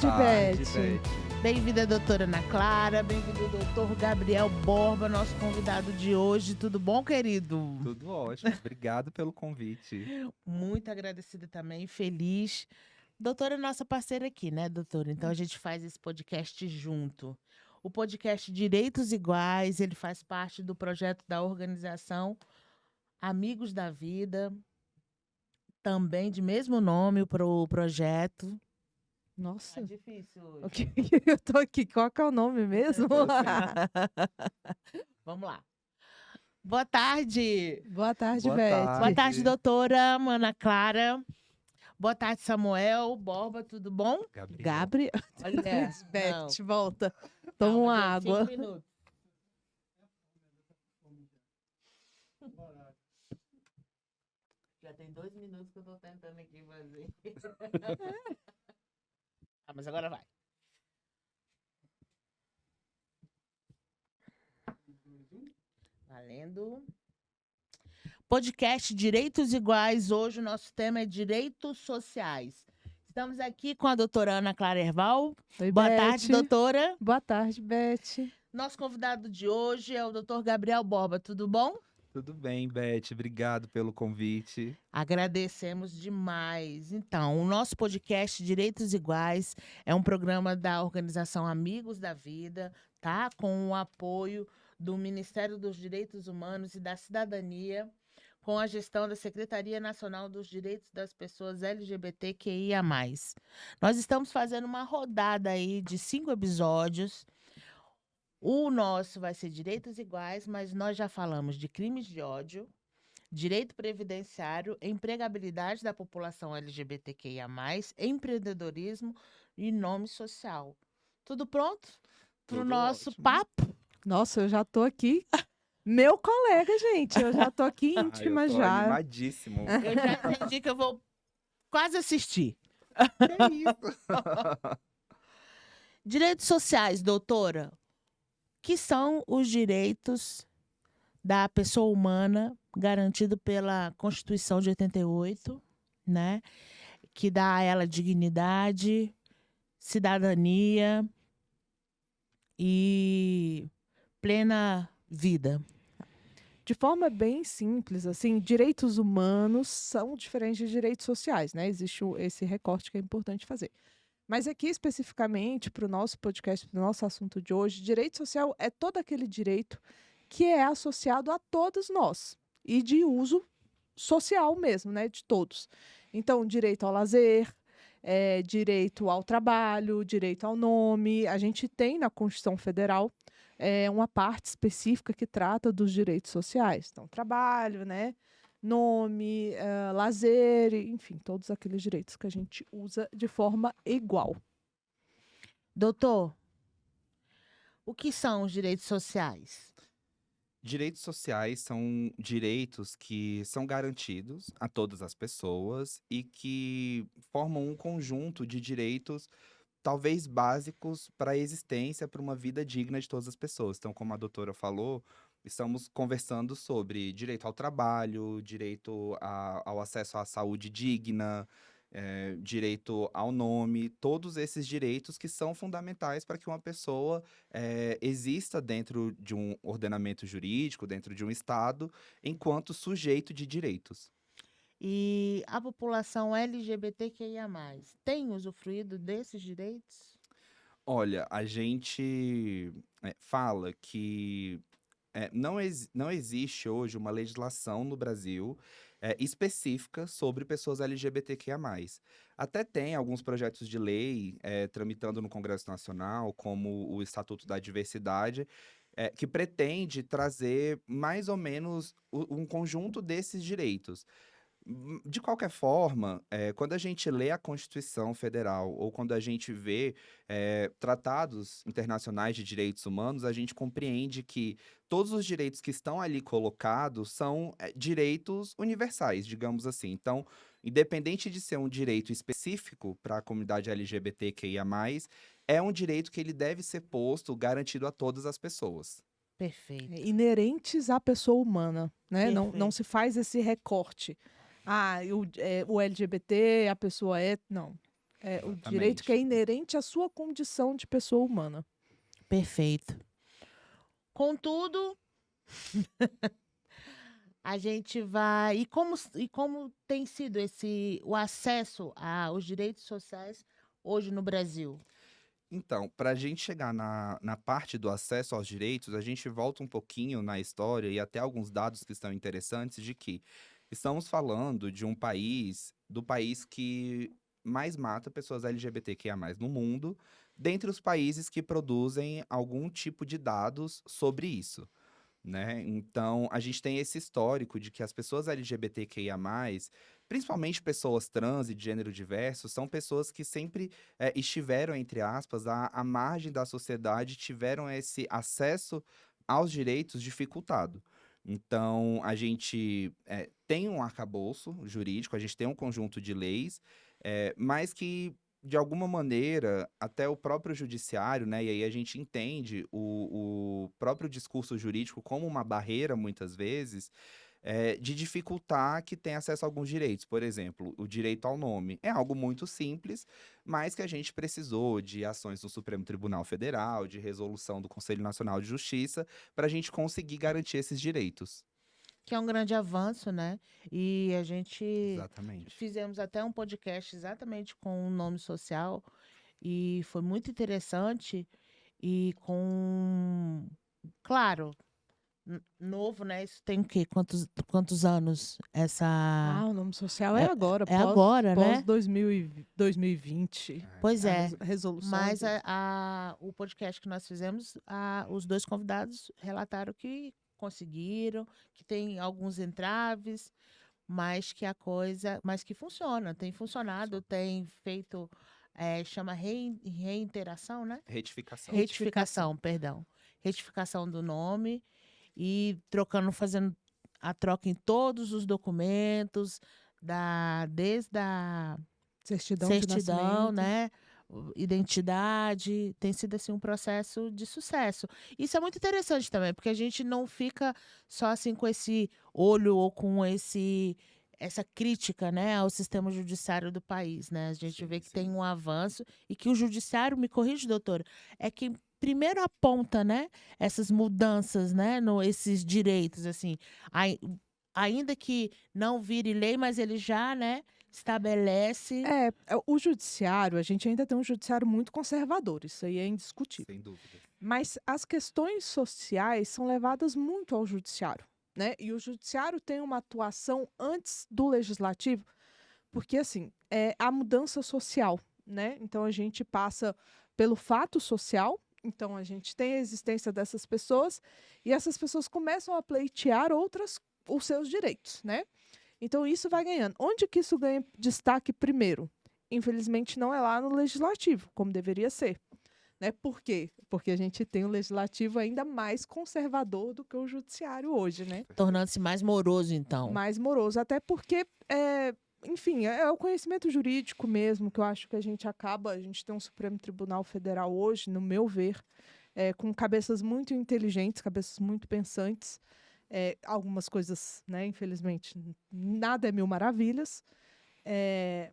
tarde, Beth. Bem-vinda, doutora Ana Clara. Bem-vindo, doutor Gabriel Borba, nosso convidado de hoje. Tudo bom, querido? Tudo ótimo. Obrigado pelo convite. Muito agradecida também, feliz. Doutora é nossa parceira aqui, né, doutora? Então a gente faz esse podcast junto. O podcast Direitos Iguais, ele faz parte do projeto da organização Amigos da Vida, também de mesmo nome para o projeto. Nossa, Tá difícil hoje. ok, eu tô aqui. Qual que é o nome mesmo? Vamos lá. Boa tarde. Boa tarde, Boa Beth. tarde. Boa tarde, doutora Ana Clara. Boa tarde, Samuel. Borba, tudo bom? Gabriel. Olha, Beth, não. volta. Toma Calma, uma gente, água. 5 minutos. Já tem 2 minutos que eu tô tentando aqui fazer. Mas agora vai. Valendo. Podcast Direitos Iguais. Hoje o nosso tema é Direitos Sociais. Estamos aqui com a doutora Ana Clara Herval. Oi, Boa Beth. tarde, doutora. Boa tarde, Beth. Nosso convidado de hoje é o doutor Gabriel Borba. Tudo bom? Tudo bem, Beth. Obrigado pelo convite. Agradecemos demais. Então, o nosso podcast Direitos Iguais é um programa da organização Amigos da Vida, tá? Com o apoio do Ministério dos Direitos Humanos e da Cidadania, com a gestão da Secretaria Nacional dos Direitos das Pessoas LGBTQIA+. Nós estamos fazendo uma rodada aí de 5 episódios. O nosso vai ser Direitos Iguais, mas nós já falamos de crimes de ódio, direito previdenciário, empregabilidade da população LGBTQIA+, empreendedorismo e nome social. Tudo pronto para o Tudo nosso ótimo. papo? Nossa, eu já tô aqui. Meu colega, gente. Eu já tô aqui Eu íntima tô já. animadíssimo. Eu já entendi que eu vou quase assistir. Que isso? Direitos sociais, doutora. Que são os direitos da pessoa humana garantido pela Constituição de 88, né? Que dá a ela dignidade, cidadania e plena vida. De forma bem simples, assim, direitos humanos são diferentes de direitos sociais, né? Existe esse recorte que é importante fazer. Mas aqui, especificamente, para o nosso podcast, para o nosso assunto de hoje, direito social é todo aquele direito que é associado a todos nós e de uso social mesmo, né? De todos. Então, direito ao lazer, direito ao trabalho, direito ao nome. A gente tem na Constituição Federal uma parte específica que trata dos direitos sociais. Então, trabalho, né? Nome, lazer, enfim, todos aqueles direitos que a gente usa de forma igual. Doutor, o que são os direitos sociais? Direitos sociais são direitos que são garantidos a todas as pessoas e que formam um conjunto de direitos talvez básicos para a existência, para uma vida digna de todas as pessoas. Então, como a doutora falou, estamos conversando sobre direito ao trabalho, direito ao acesso à saúde digna, direito ao nome, todos esses direitos que são fundamentais para que uma pessoa exista dentro de um ordenamento jurídico, dentro de um Estado, enquanto sujeito de direitos. E a população LGBTQIA+, tem usufruído desses direitos? Olha, a gente fala que não existe hoje uma legislação no Brasil específica sobre pessoas LGBTQIA+. Até tem alguns projetos de lei tramitando no Congresso Nacional, como o Estatuto da Diversidade, que pretende trazer mais ou menos um conjunto desses direitos. De qualquer forma, quando a gente lê a Constituição Federal ou quando a gente vê tratados internacionais de direitos humanos, a gente compreende que todos os direitos que estão ali colocados são direitos universais, digamos assim. Então, independente de ser um direito específico para a comunidade LGBTQIA+, é um direito que ele deve ser posto, garantido a todas as pessoas. Perfeito. Inerentes à pessoa humana, né? Não Perfeito. se faz esse recorte. O LGBT, a pessoa é... Não. É o direito que é inerente à sua condição de pessoa humana. Perfeito. Contudo, a gente vai... E como tem sido o acesso aos direitos sociais hoje no Brasil? Então, para a gente chegar na parte do acesso aos direitos, a gente volta um pouquinho na história e até alguns dados que estão interessantes de que estamos falando de do país que mais mata pessoas LGBTQIA+ no mundo, dentre os países que produzem algum tipo de dados sobre isso, né? Então, a gente tem esse histórico de que as pessoas LGBTQIA+, principalmente pessoas trans e de gênero diverso, são pessoas que sempre estiveram, entre aspas, à margem da sociedade, tiveram esse acesso aos direitos dificultado. Então, a gente tem um arcabouço jurídico, a gente tem um conjunto de leis, mas que, de alguma maneira, até o próprio judiciário, né? E aí a gente entende o próprio discurso jurídico como uma barreira, muitas vezes, de dificultar que tenha acesso a alguns direitos. Por exemplo, o direito ao nome. É algo muito simples, mas que a gente precisou de ações no Supremo Tribunal Federal, de resolução do Conselho Nacional de Justiça, para a gente conseguir garantir esses direitos. Que é um grande avanço, né? E a gente Exatamente. fizemos até um podcast exatamente com o nome social e foi muito interessante e claro, novo, né? Isso tem o quê? Quantos anos essa... O nome social é agora, é agora, né? pós 2020. Pois é. Resolução. Mas o podcast que nós fizemos, os dois convidados relataram que conseguiram, que tem alguns entraves, mas que funciona, tem funcionado, tem feito, chama reiteração, né? Retificação. Perdão. Retificação do nome e fazendo a troca em todos os documentos, desde a certidão de nascimento, né? Identidade, tem sido assim um processo de sucesso. Isso é muito interessante também, porque a gente não fica só assim com esse olho ou com essa crítica, né, ao sistema judiciário do país, né? A gente vê que tem um avanço e que o judiciário, me corrige, doutora, é quem primeiro aponta, né, essas mudanças, né, esses direitos, assim, ainda que não vire lei, mas ele já, né, estabelece... o judiciário, a gente ainda tem um judiciário muito conservador, isso aí é indiscutível. Sem dúvida. Mas as questões sociais são levadas muito ao judiciário, né? E o judiciário tem uma atuação antes do legislativo, porque, assim, é a mudança social, né? Então, a gente passa pelo fato social, então a gente tem a existência dessas pessoas e essas pessoas começam a pleitear os seus direitos, né? Então, isso vai ganhando. Onde que isso ganha destaque primeiro? Infelizmente, não é lá no legislativo, como deveria ser. Né? Por quê? Porque a gente tem um legislativo ainda mais conservador do que o judiciário hoje, né? Tornando-se mais moroso, então. Mais moroso, até porque, enfim, é o conhecimento jurídico mesmo, que eu acho que a gente tem um Supremo Tribunal Federal hoje, no meu ver, com cabeças muito inteligentes, cabeças muito pensantes, algumas coisas, né, infelizmente, nada é mil maravilhas,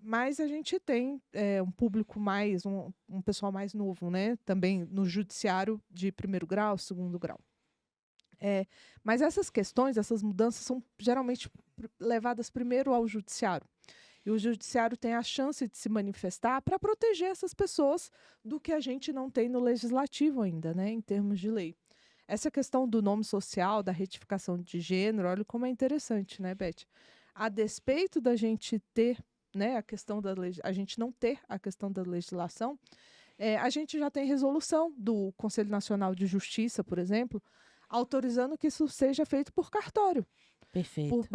mas a gente tem um público mais, um pessoal mais novo, né, também no judiciário de primeiro grau, segundo grau. Mas essas questões, essas mudanças são geralmente levadas primeiro ao judiciário. E o judiciário tem a chance de se manifestar para proteger essas pessoas do que a gente não tem no legislativo ainda, né, em termos de lei. Essa questão do nome social, da retificação de gênero, olha como é interessante, né, Beth? A despeito da gente ter, né, a gente não ter a questão da legislação, a gente já tem resolução do Conselho Nacional de Justiça, por exemplo, autorizando que isso seja feito por cartório. Perfeito.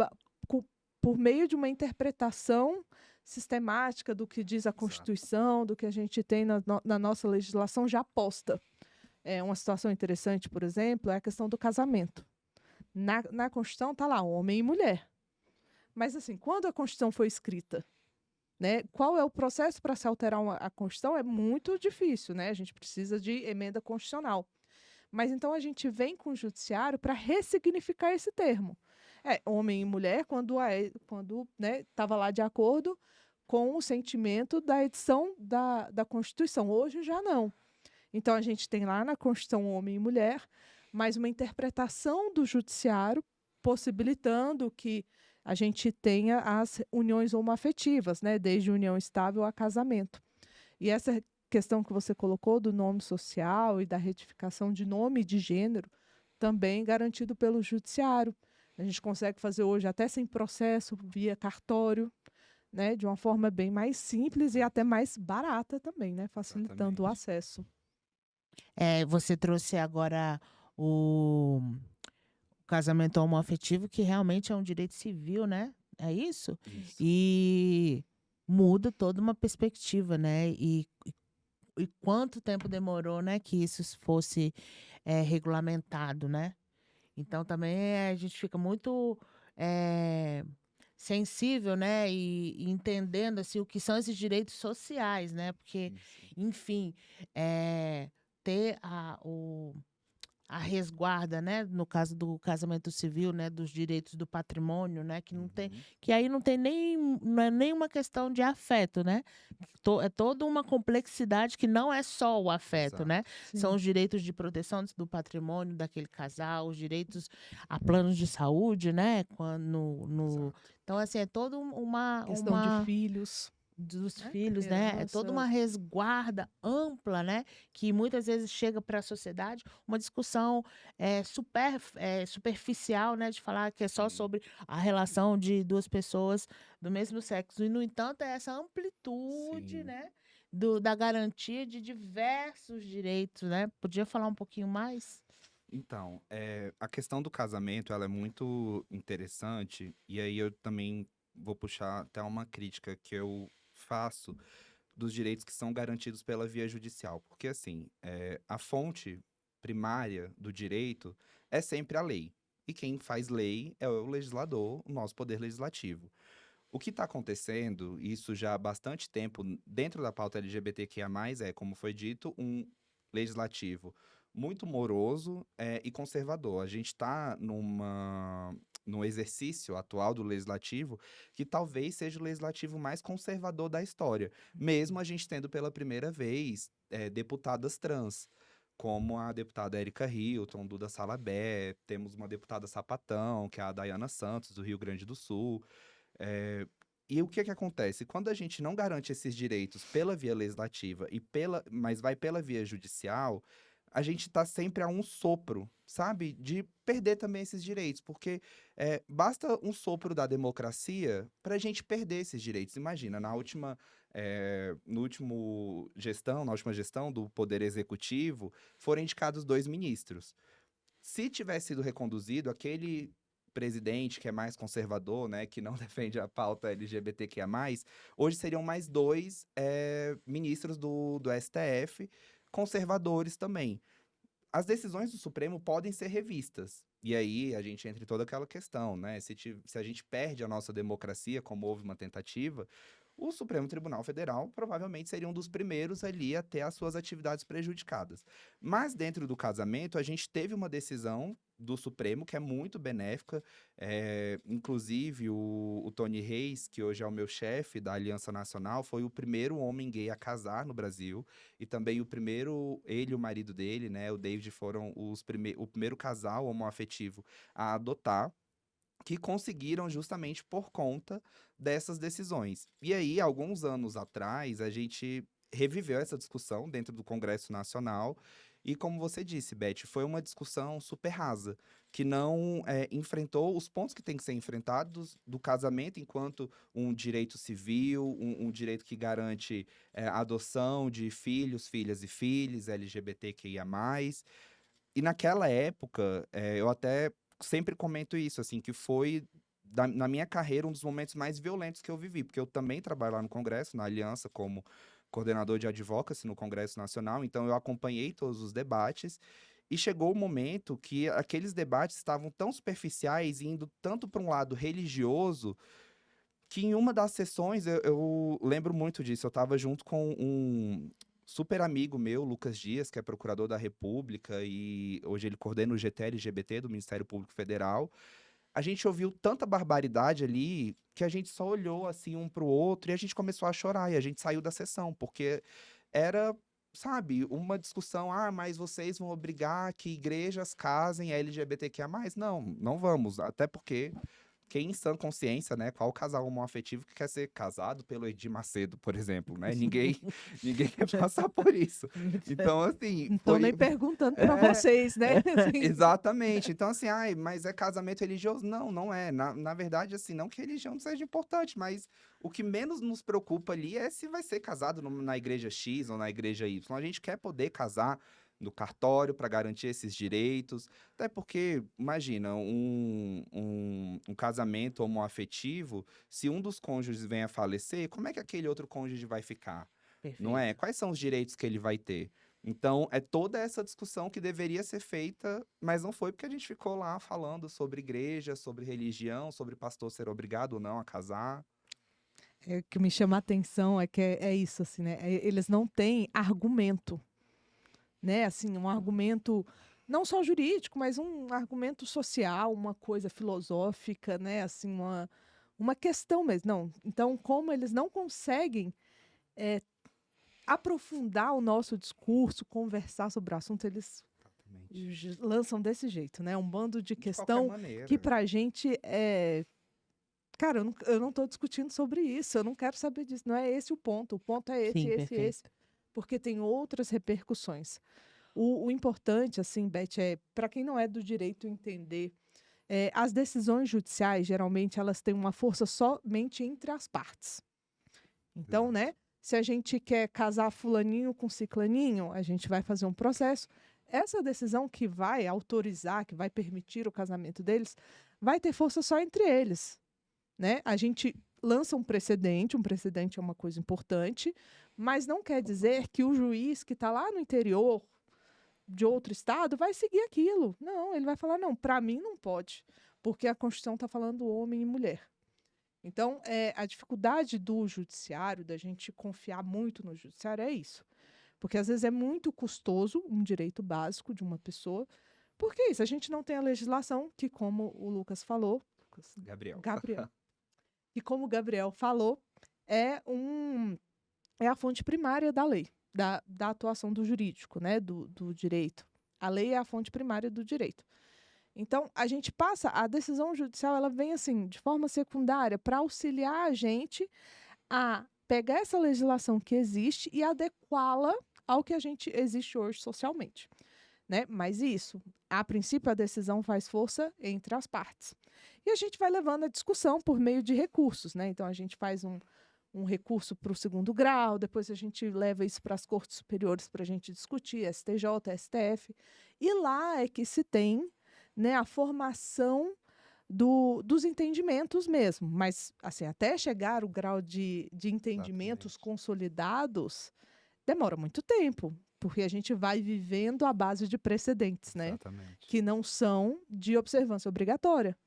Por meio de uma interpretação sistemática do que diz a Constituição, do que a gente tem na nossa legislação já posta. Uma situação interessante, por exemplo, é a questão do casamento. Na Constituição está lá homem e mulher. Mas, assim, quando a Constituição foi escrita, né, qual é o processo para se alterar a Constituição? É muito difícil, né? A gente precisa de emenda constitucional. Mas, então, a gente vem com o judiciário para ressignificar esse termo. Homem e mulher, quando né, estava lá de acordo com o sentimento da edição da Constituição. Hoje já não. Então, a gente tem lá na Constituição homem e mulher, mas uma interpretação do judiciário possibilitando que a gente tenha as uniões homoafetivas, né? Desde união estável a casamento. E essa questão que você colocou do nome social e da retificação de nome e de gênero, também garantido pelo judiciário. A gente consegue fazer hoje até sem processo, via cartório, né? De uma forma bem mais simples e até mais barata também, né? Facilitando o Exatamente. acesso. Você trouxe agora o casamento homoafetivo, que realmente é um direito civil, né? É isso? Isso. E muda toda uma perspectiva, né? E quanto tempo demorou, né, que isso fosse regulamentado, né? Então também a gente fica muito sensível, né, e entendendo assim o que são esses direitos sociais, né? Porque, Isso. enfim, ter a resguarda, né, no caso do casamento civil, né, dos direitos do patrimônio, né, que não tem, Uhum. que aí não tem não é nem uma questão de afeto, né? É toda uma complexidade que não é só o afeto, Exato. né? Sim. São os direitos de proteção do patrimônio daquele casal, os direitos a planos de saúde, né? Exato. Então, assim, é toda Questão de filhos. dos Né? filhos, né? É toda uma Herança. resguarda ampla, né? Que muitas vezes chega para a sociedade uma discussão superficial, né? De falar que é só Sim. sobre a relação de duas pessoas do mesmo sexo. E, no entanto, é essa amplitude, Sim. né? Da garantia de diversos direitos, né? Podia falar um pouquinho mais? Então, a questão do casamento, ela é muito interessante, e aí eu também vou puxar até uma crítica que eu faço dos direitos que são garantidos pela via judicial. Porque, assim, a fonte primária do direito é sempre a lei. E quem faz lei é o legislador, o nosso poder legislativo. O que está acontecendo, isso já há bastante tempo, dentro da pauta LGBTQIA+, como foi dito, um legislativo muito moroso e conservador. A gente está num exercício atual do legislativo que talvez seja o legislativo mais conservador da história, mesmo a gente tendo pela primeira vez deputadas trans, como a deputada Érica Hilton, Duda Salabé, temos uma deputada sapatão, que é a Dayana Santos, do Rio Grande do Sul. É, e o que acontece? Quando a gente não garante esses direitos pela via legislativa, mas vai pela via judicial, a gente está sempre a um sopro, sabe? De perder também esses direitos, porque basta um sopro da democracia para a gente perder esses direitos. Imagina, na última gestão do Poder Executivo, foram indicados 2 ministros. Se tivesse sido reconduzido, aquele presidente que é mais conservador, né, que não defende a pauta LGBTQIA+, hoje seriam mais 2 ministros do STF, conservadores também. As decisões do Supremo podem ser revistas. E aí a gente entra em toda aquela questão, né? Se a gente perde a nossa democracia, como houve uma tentativa, o Supremo Tribunal Federal provavelmente seria um dos primeiros ali a ter as suas atividades prejudicadas. Mas dentro do casamento, a gente teve uma decisão do Supremo que é muito benéfica. Inclusive, o Tony Reis, que hoje é o meu chefe da Aliança Nacional, foi o primeiro homem gay a casar no Brasil. E também ele e o marido dele, né, o David, foram o primeiro casal homoafetivo a adotar, que conseguiram justamente por conta dessas decisões. E aí, alguns anos atrás, a gente reviveu essa discussão dentro do Congresso Nacional. E como você disse, Beth, foi uma discussão super rasa, que não enfrentou os pontos que têm que ser enfrentados do casamento enquanto um direito civil, um direito que garante a adoção de filhos, filhas e filhos, LGBTQIA+. E naquela época, eu até sempre comento isso, assim, que foi, na minha carreira, um dos momentos mais violentos que eu vivi, porque eu também trabalho lá no Congresso, na Aliança, como coordenador de advocacy no Congresso Nacional, então eu acompanhei todos os debates, e chegou o momento que aqueles debates estavam tão superficiais, e indo tanto para um lado religioso, que em uma das sessões, eu lembro muito disso, eu estava junto com um super amigo meu, Lucas Dias, que é procurador da República, e hoje ele coordena o GT LGBT do Ministério Público Federal. a gente ouviu tanta barbaridade ali que a gente só olhou assim um pro outro e a gente começou a chorar e a gente saiu da sessão, porque era, sabe, uma discussão, mas vocês vão obrigar que igrejas casem LGBTQIA+. Não, não vamos, até porque quem em sã consciência, né, qual casal homoafetivo que quer ser casado pelo Edir Macedo, por exemplo, né? Ninguém quer passar por isso. Então, assim, Não tô nem perguntando pra vocês, né? Assim. Exatamente. Então, assim, mas é casamento religioso? Não, não é. Na verdade, assim, não que a religião não seja importante, mas o que menos nos preocupa ali é se vai ser casado na igreja X ou na igreja Y. A gente quer poder casar no cartório para garantir esses direitos. Até porque, imagina, um casamento homoafetivo, se um dos cônjuges vem a falecer, como é que aquele outro cônjuge vai ficar? Não é? Quais são os direitos que ele vai ter? Então, é toda essa discussão que deveria ser feita, mas não foi porque a gente ficou lá falando sobre igreja, sobre religião, sobre pastor ser obrigado ou não a casar. O que me chama a atenção é que é isso, assim, né? Eles não têm argumento, né? Assim, um argumento não só jurídico, mas um argumento social, uma coisa filosófica, né? Assim, uma questão mesmo. Não. Então, como eles não conseguem aprofundar o nosso discurso, conversar sobre o assunto, eles lançam desse jeito, né? Um bando de questão que pra gente é... Cara, eu não tô discutindo sobre isso, eu não quero saber disso, não é esse o ponto é esse, Sim, esse, porque tem outras repercussões. O importante, assim, Beth, para quem não é do direito entender, as decisões judiciais, geralmente, elas têm uma força somente entre as partes. Então, né, se a gente quer casar fulaninho com ciclaninho, a gente vai fazer um processo. Essa decisão que vai autorizar, que vai permitir o casamento deles, vai ter força só entre eles, né? A gente lança um precedente é uma coisa importante, mas não quer dizer que o juiz que está lá no interior de outro estado vai seguir aquilo. Não, ele vai falar, não, para mim não pode, porque a Constituição está falando homem e mulher. Então, a dificuldade do judiciário, da gente confiar muito no judiciário, é isso. Porque, às vezes, é muito custoso um direito básico de uma pessoa. Por que isso? A gente não tem a legislação que, como o Lucas falou... Gabriel. E como o Gabriel falou, é a fonte primária da lei, da atuação do jurídico, né, do direito. A lei é a fonte primária do direito. Então, a gente passa, a decisão judicial, ela vem assim, de forma secundária, para auxiliar a gente a pegar essa legislação que existe e adequá-la ao que a gente existe hoje socialmente, né? Mas isso, a princípio, a decisão faz força entre as partes. E a gente vai levando a discussão por meio de recursos, né? Então, a gente faz um recurso para o 2º grau, depois a gente leva isso para as cortes superiores para a gente discutir, STJ, STF, e lá é que se tem, né, a formação dos entendimentos mesmo. Mas, assim, até chegar o grau de entendimentos consolidados, demora muito tempo, porque a gente vai vivendo à base de precedentes, né? Que não são de observância obrigatória.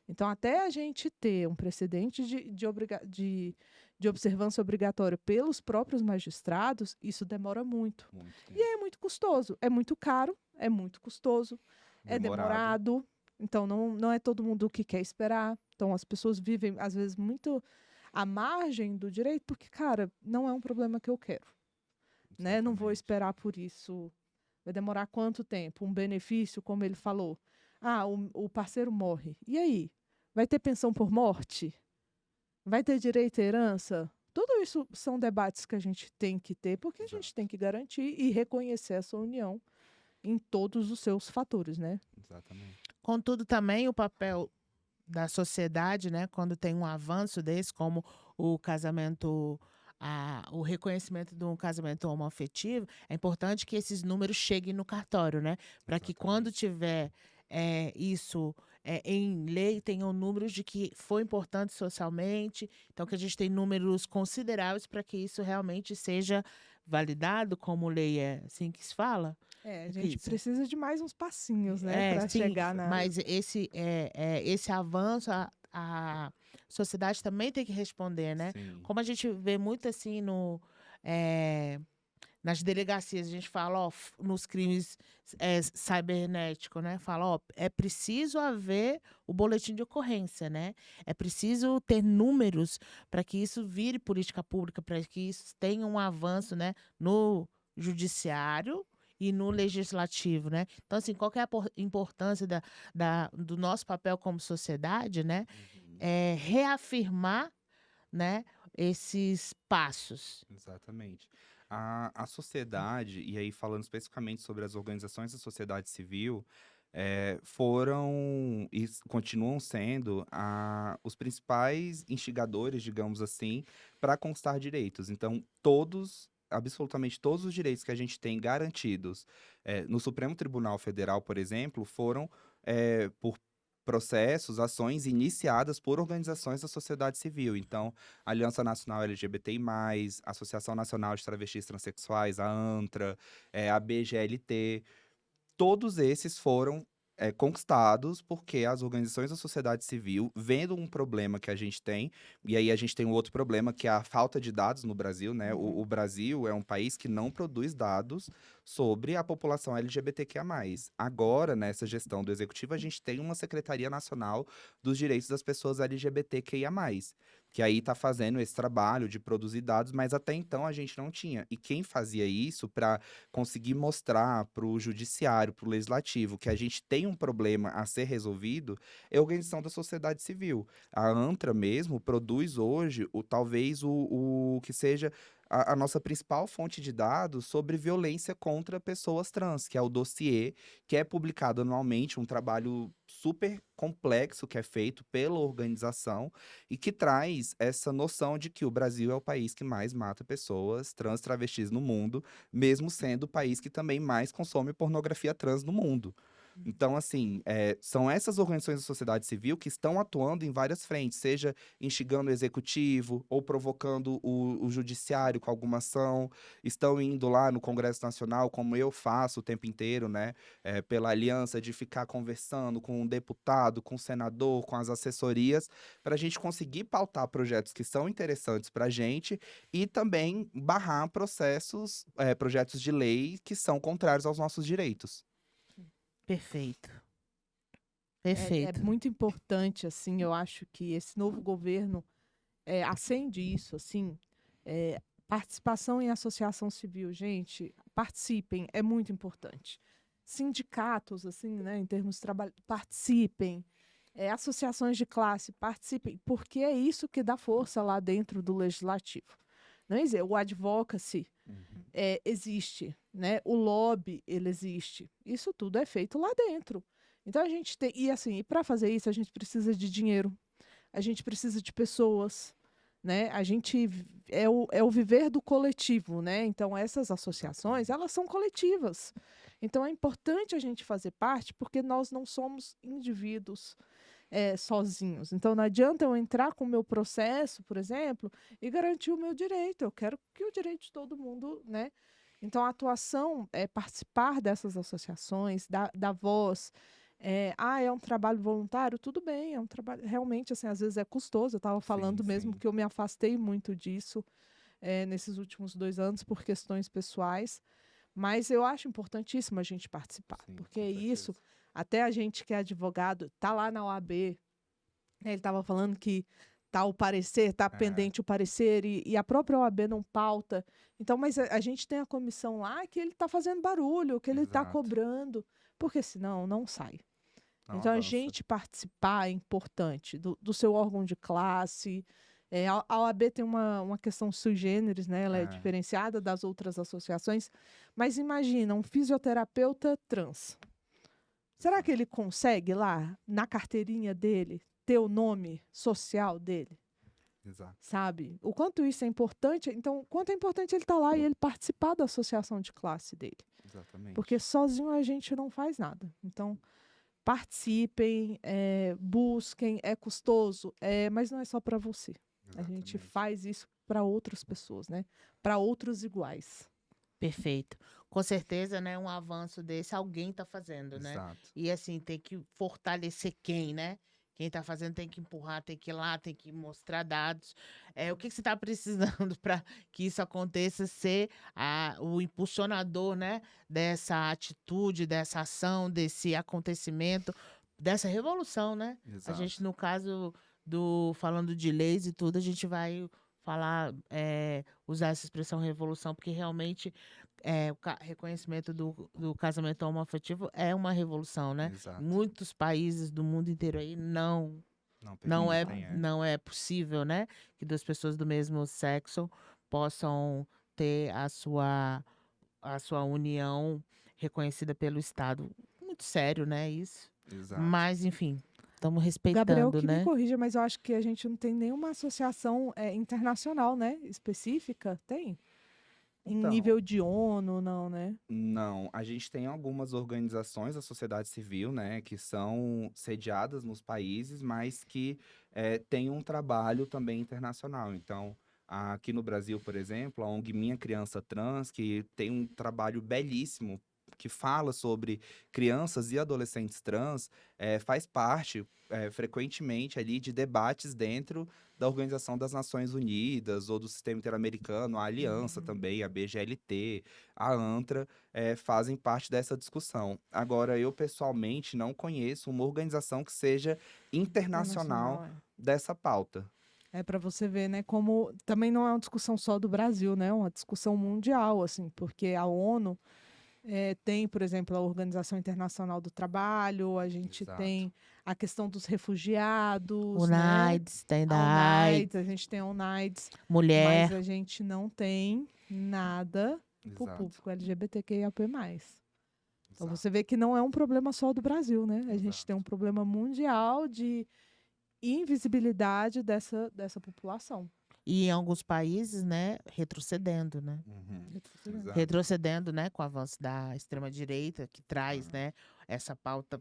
Então, até a gente ter um precedente de observância obrigatória pelos próprios magistrados, isso demora muito. E é muito custoso, é muito caro, é muito custoso, é demorado. Então, não é todo mundo que quer esperar. Então, as pessoas vivem, às vezes, muito à margem do direito, porque, cara, não é um problema que eu quero. Né? Não vou esperar por isso. Vai demorar quanto tempo? Um benefício, como ele falou. O parceiro morre. E aí? Vai ter pensão por morte? Vai ter direito à herança? Tudo isso são debates que a gente tem que ter, porque a gente tem que garantir e reconhecer essa união em todos os seus fatores, né? Exatamente. Contudo, também o papel da sociedade, né, quando tem um avanço desse, como o casamento, o reconhecimento de um casamento homoafetivo, é importante que esses números cheguem no cartório, né? Para que quando tiver isso em lei, tenham números de que foi importante socialmente, então que a gente tem números consideráveis para que isso realmente seja validado, como lei é assim que se fala. A gente precisa de mais uns passinhos, né, para chegar na... Mas esse avanço, a sociedade também tem que responder, né? Sim. Como a gente vê muito assim nas delegacias, a gente fala, ó, nos crimes cibernéticos, né? Fala, ó, é preciso haver o boletim de ocorrência, né? É preciso ter números para que isso vire política pública, para que isso tenha um avanço, né, no judiciário e no legislativo, né? Então, assim, qual que é a importância do nosso papel como sociedade, né? É reafirmar, né, esses passos. Exatamente. A sociedade, e aí falando especificamente sobre as organizações da sociedade civil, foram e continuam sendo os principais instigadores, digamos assim, para conquistar direitos. Então, absolutamente todos os direitos que a gente tem garantidos no Supremo Tribunal Federal, por exemplo, foram por processos, ações iniciadas por organizações da sociedade civil. Então, a Aliança Nacional LGBTI+, Associação Nacional de Travestis e Transsexuais, a ANTRA, a BGLT, todos esses foram conquistados porque as organizações da sociedade civil, vendo um problema que a gente tem, e aí a gente tem um outro problema, que é a falta de dados no Brasil, né? O Brasil é um país que não produz dados sobre a população LGBTQIA+. Agora, nessa gestão do Executivo, a gente tem uma Secretaria Nacional dos Direitos das Pessoas LGBTQIA+, que aí está fazendo esse trabalho de produzir dados, mas até então a gente não tinha. E quem fazia isso para conseguir mostrar para o judiciário, para o legislativo, que a gente tem um problema a ser resolvido, é a organização da sociedade civil. A ANTRA mesmo produz hoje talvez o que seja a nossa principal fonte de dados sobre violência contra pessoas trans, que é o dossiê, que é publicado anualmente, um trabalho super complexo que é feito pela organização e que traz essa noção de que o Brasil é o país que mais mata pessoas trans, travestis no mundo, mesmo sendo o país que também mais consome pornografia trans no mundo. Então, assim, são essas organizações da sociedade civil que estão atuando em várias frentes, seja instigando o executivo ou provocando o judiciário com alguma ação, estão indo lá no Congresso Nacional, como eu faço o tempo inteiro, né, pela aliança de ficar conversando com um deputado, com um senador, com as assessorias, para a gente conseguir pautar projetos que são interessantes para a gente e também barrar projetos de lei que são contrários aos nossos direitos. Perfeito. É Perfeito. muito importante, assim, eu acho que esse novo governo acende isso, assim, participação em associação civil, gente, participem, é muito importante. Sindicatos, assim, né, em termos de trabalho, participem. Associações de classe, participem, porque é isso que dá força lá dentro do legislativo. Não é o advocacy existe, né? O lobby, ele existe. Isso tudo é feito lá dentro. Então a gente tem, e assim, para fazer isso a gente precisa de dinheiro, a gente precisa de pessoas, né? A gente é o viver do coletivo, né? Então essas associações, elas são coletivas. Então é importante a gente fazer parte, porque nós não somos indivíduos sozinhos. Então não adianta eu entrar com o meu processo, por exemplo, e garantir o meu direito. Eu quero que o direito de todo mundo, né? Então a atuação é participar dessas associações, dar voz. É um trabalho voluntário? Tudo bem, é um trabalho realmente, assim, às vezes é custoso. Eu estava falando mesmo que eu me afastei muito disso nesses últimos 2 anos por questões pessoais, mas eu acho importantíssimo a gente participar, porque é isso. Até a gente que é advogado, está lá na OAB, né, ele estava falando que está o parecer, está pendente o parecer, e a própria OAB não pauta. Então, mas a gente tem a comissão lá que ele está fazendo barulho, que ele está cobrando, porque senão não sai. Não então, avança. a gente participar é importante do seu órgão de classe. A OAB tem uma questão sui generis, né? Ela é diferenciada das outras associações. Mas imagina, um fisioterapeuta trans. Será que ele consegue lá, na carteirinha dele, ter o nome social dele? Exato. Sabe? O quanto isso é importante. Então, o quanto é importante ele estar lá e ele participar da associação de classe dele. Exatamente. Porque sozinho a gente não faz nada. Então, participem, busquem, é custoso, mas não é só para você. Exatamente. A gente faz isso para outras pessoas, né? Para outros iguais. Perfeito. Com certeza, né, um avanço desse alguém está fazendo, né? Exato. E assim, tem que fortalecer quem, né? Quem está fazendo tem que empurrar, tem que ir lá, tem que mostrar dados. O que você está precisando para que isso aconteça, ser o impulsionador, né, dessa atitude, dessa ação, desse acontecimento, dessa revolução, né? A gente, Exato. no caso falando de leis e tudo, a gente vai falar, usar essa expressão revolução, porque realmente o reconhecimento do casamento homoafetivo é uma revolução, né? Exato. Muitos países do mundo inteiro aí Não não é, permitem, não é possível, né? Que duas pessoas do mesmo sexo possam ter a sua união reconhecida pelo Estado. Muito sério, né? Isso. Exato. Mas, enfim, estamos Gabriel, respeitando, que me né? corrija, mas eu acho que a gente não tem nenhuma associação internacional, né? Específica? Tem? Em Então, nível de ONU, não, né? não, a gente tem algumas organizações da sociedade civil, né, que são sediadas nos países, mas que têm um trabalho também internacional. Então, aqui no Brasil, por exemplo, a ONG Minha Criança Trans, que tem um trabalho belíssimo que fala sobre crianças e adolescentes trans, faz parte frequentemente ali de debates dentro da Organização das Nações Unidas ou do Sistema Interamericano, a Aliança também, a BGLT, a ANTRA, fazem parte dessa discussão. Agora, eu pessoalmente não conheço uma organização que seja internacional dessa pauta. É para você ver, né, como também não é uma discussão só do Brasil, né? É uma discussão mundial, assim, porque a ONU tem, por exemplo, a Organização Internacional do Trabalho, a gente Exato. tem a questão dos refugiados, UNAIDS, tem a da UNAIDS, AIDS, a gente tem a UNAIDS, mulher. mas a gente não tem nada para o Exato. público LGBTQIAP+. Então Exato. você vê que não é um problema só do Brasil, né? A gente Exato. tem um problema mundial de invisibilidade dessa população. E em alguns países, né, retrocedendo, né? Exato. Retrocedendo, né, com o avanço da extrema-direita, que traz, né, essa pauta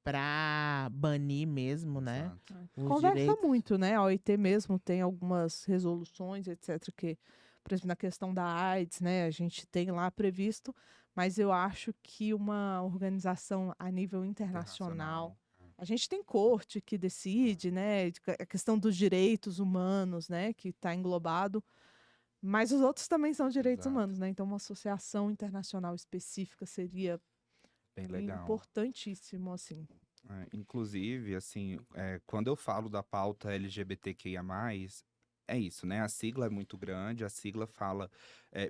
para banir mesmo, né? Exato. Os Conversa direitos. muito, né? A OIT mesmo tem algumas resoluções, etc., que, por exemplo, na questão da AIDS, né, a gente tem lá previsto, mas eu acho que uma organização a nível internacional, a gente tem corte que decide, né, a questão dos direitos humanos, né, que está englobado, mas os outros também são direitos Exato. humanos, né? Então uma associação internacional específica seria Bem também legal. importantíssimo, assim. Inclusive, assim, quando eu falo da pauta LGBTQIA+, é isso, né? A sigla é muito grande, a sigla fala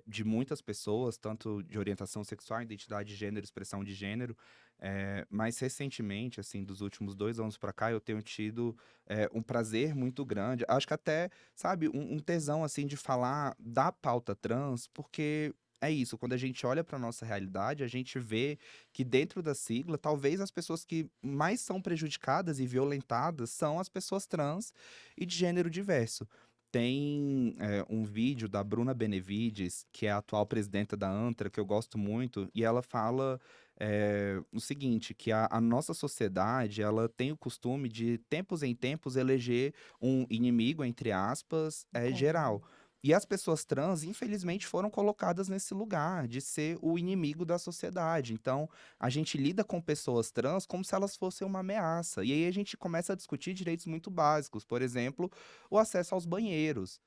de muitas pessoas, tanto de orientação sexual, identidade de gênero, expressão de gênero, mas recentemente, assim, dos últimos 2 anos pra cá, eu tenho tido um prazer muito grande, acho que até, sabe, um tesão, assim, de falar da pauta trans, porque é isso, quando a gente olha para nossa realidade, a gente vê que dentro da sigla, talvez as pessoas que mais são prejudicadas e violentadas são as pessoas trans e de gênero diverso. Tem um vídeo da Bruna Benevides, que é a atual presidenta da ANTRA, que eu gosto muito, e ela fala o seguinte, que a nossa sociedade, ela tem o costume de, tempos em tempos, eleger um inimigo, entre aspas, geral. E as pessoas trans, infelizmente, foram colocadas nesse lugar de ser o inimigo da sociedade. Então, a gente lida com pessoas trans como se elas fossem uma ameaça. E aí a gente começa a discutir direitos muito básicos. Por exemplo, o acesso aos banheiros.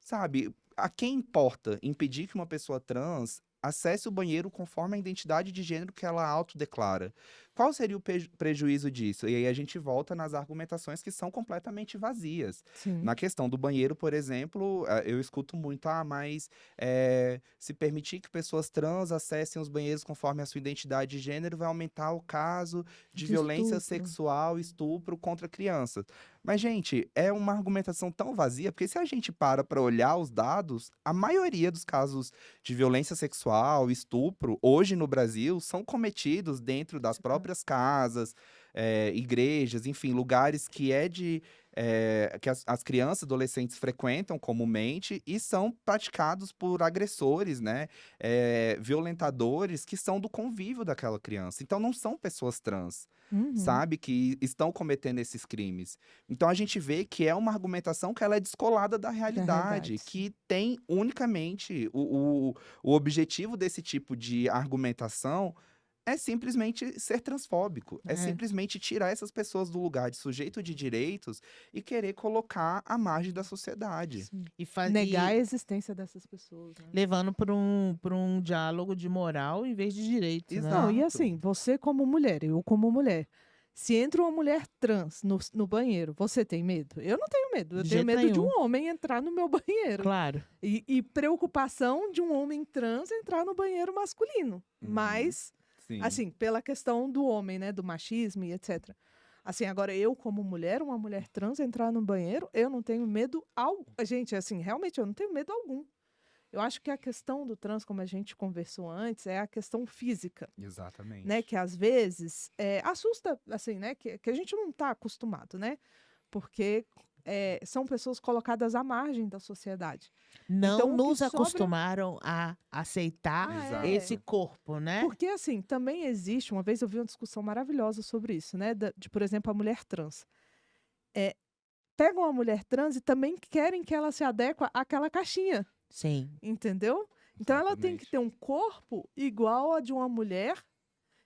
Sabe, a quem importa impedir que uma pessoa trans acesse o banheiro conforme a identidade de gênero que ela autodeclara? Qual seria o prejuízo disso? E aí a gente volta nas argumentações que são completamente vazias. Sim. Na questão do banheiro, por exemplo, eu escuto muito, mas se permitir que pessoas trans acessem os banheiros conforme a sua identidade de gênero vai aumentar o caso de violência estupro. sexual, estupro contra crianças. Mas, gente, é uma argumentação tão vazia, porque se a gente para olhar os dados, a maioria dos casos de violência sexual, estupro, hoje no Brasil, são cometidos dentro das próprias casas, igrejas, enfim, lugares que que as crianças e adolescentes frequentam comumente e são praticados por agressores, né, violentadores que são do convívio daquela criança. Então, não são pessoas trans. Sabe, que estão cometendo esses crimes. Então a gente vê que é uma argumentação que ela é descolada da realidade, que tem unicamente o objetivo desse tipo de argumentação é simplesmente ser transfóbico. É É. simplesmente tirar essas pessoas do lugar de sujeito de direitos e querer colocar à margem da sociedade. Sim. E, Negar a existência dessas pessoas, né? levando para um diálogo de moral em vez de direito, né? Não, e Exato. assim, você como mulher, eu como mulher, se entra uma mulher trans no banheiro, você tem medo? Eu não tenho medo. Eu De tenho jeito medo de nenhum. um homem entrar no meu banheiro. Claro. E preocupação de um homem trans entrar no banheiro masculino. Uhum. Mas, Sim. assim, pela questão do homem, né? Do machismo e etc. Assim, agora eu, como mulher, uma mulher trans entrar no banheiro, eu não tenho medo algum. Gente, assim, realmente eu não tenho medo algum. Eu acho que a questão do trans, como a gente conversou antes, é a questão física, Exatamente. né? Que às vezes assusta, assim, né? Que a gente não está acostumado, né? Porque são pessoas colocadas à margem da sociedade. Não Então, o que nos sobra- acostumaram a aceitar Exato. esse corpo, né? Porque, assim, também existe, uma vez eu vi uma discussão maravilhosa sobre isso, né? De, por exemplo, a mulher trans. Pegam a mulher trans e também querem que ela se adeque àquela caixinha, Sim. entendeu? Então ela tem que Exatamente. ter um corpo igual a de uma mulher.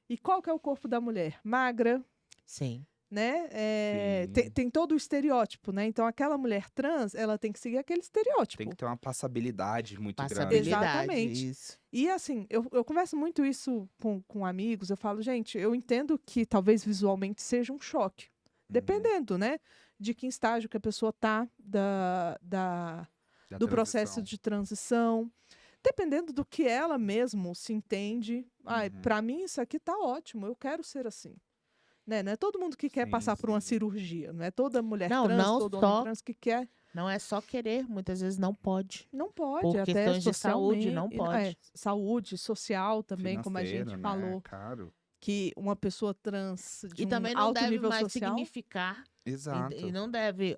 E qual que é o corpo da mulher? Magra, Sim. né? Sim. Tem todo o estereótipo, né? Então aquela mulher trans, ela tem que seguir aquele estereótipo. Tem que ter uma passabilidade muito grande. Passabilidade. Exatamente. Isso. E assim, eu converso muito isso com amigos, eu falo, gente, eu entendo que talvez visualmente seja um choque. Dependendo, né? De que estágio que a pessoa tá Da do processo transição. de transição. Dependendo do que ela mesmo se entende. Ai, Uhum. para mim isso aqui tá ótimo, eu quero ser assim. Né? Não é todo mundo que quer Sim, passar por uma sim. cirurgia. Não é toda mulher Não, trans, não todo só- homem trans que quer. Não é só querer, muitas vezes não pode. Não pode, Por até questões de saúde, não socialmente. pode. Saúde, social também, como a gente Financeiro, né? falou. Caro. Que uma pessoa trans de E um também não alto deve nível mais social. significar. Exato. E não deve.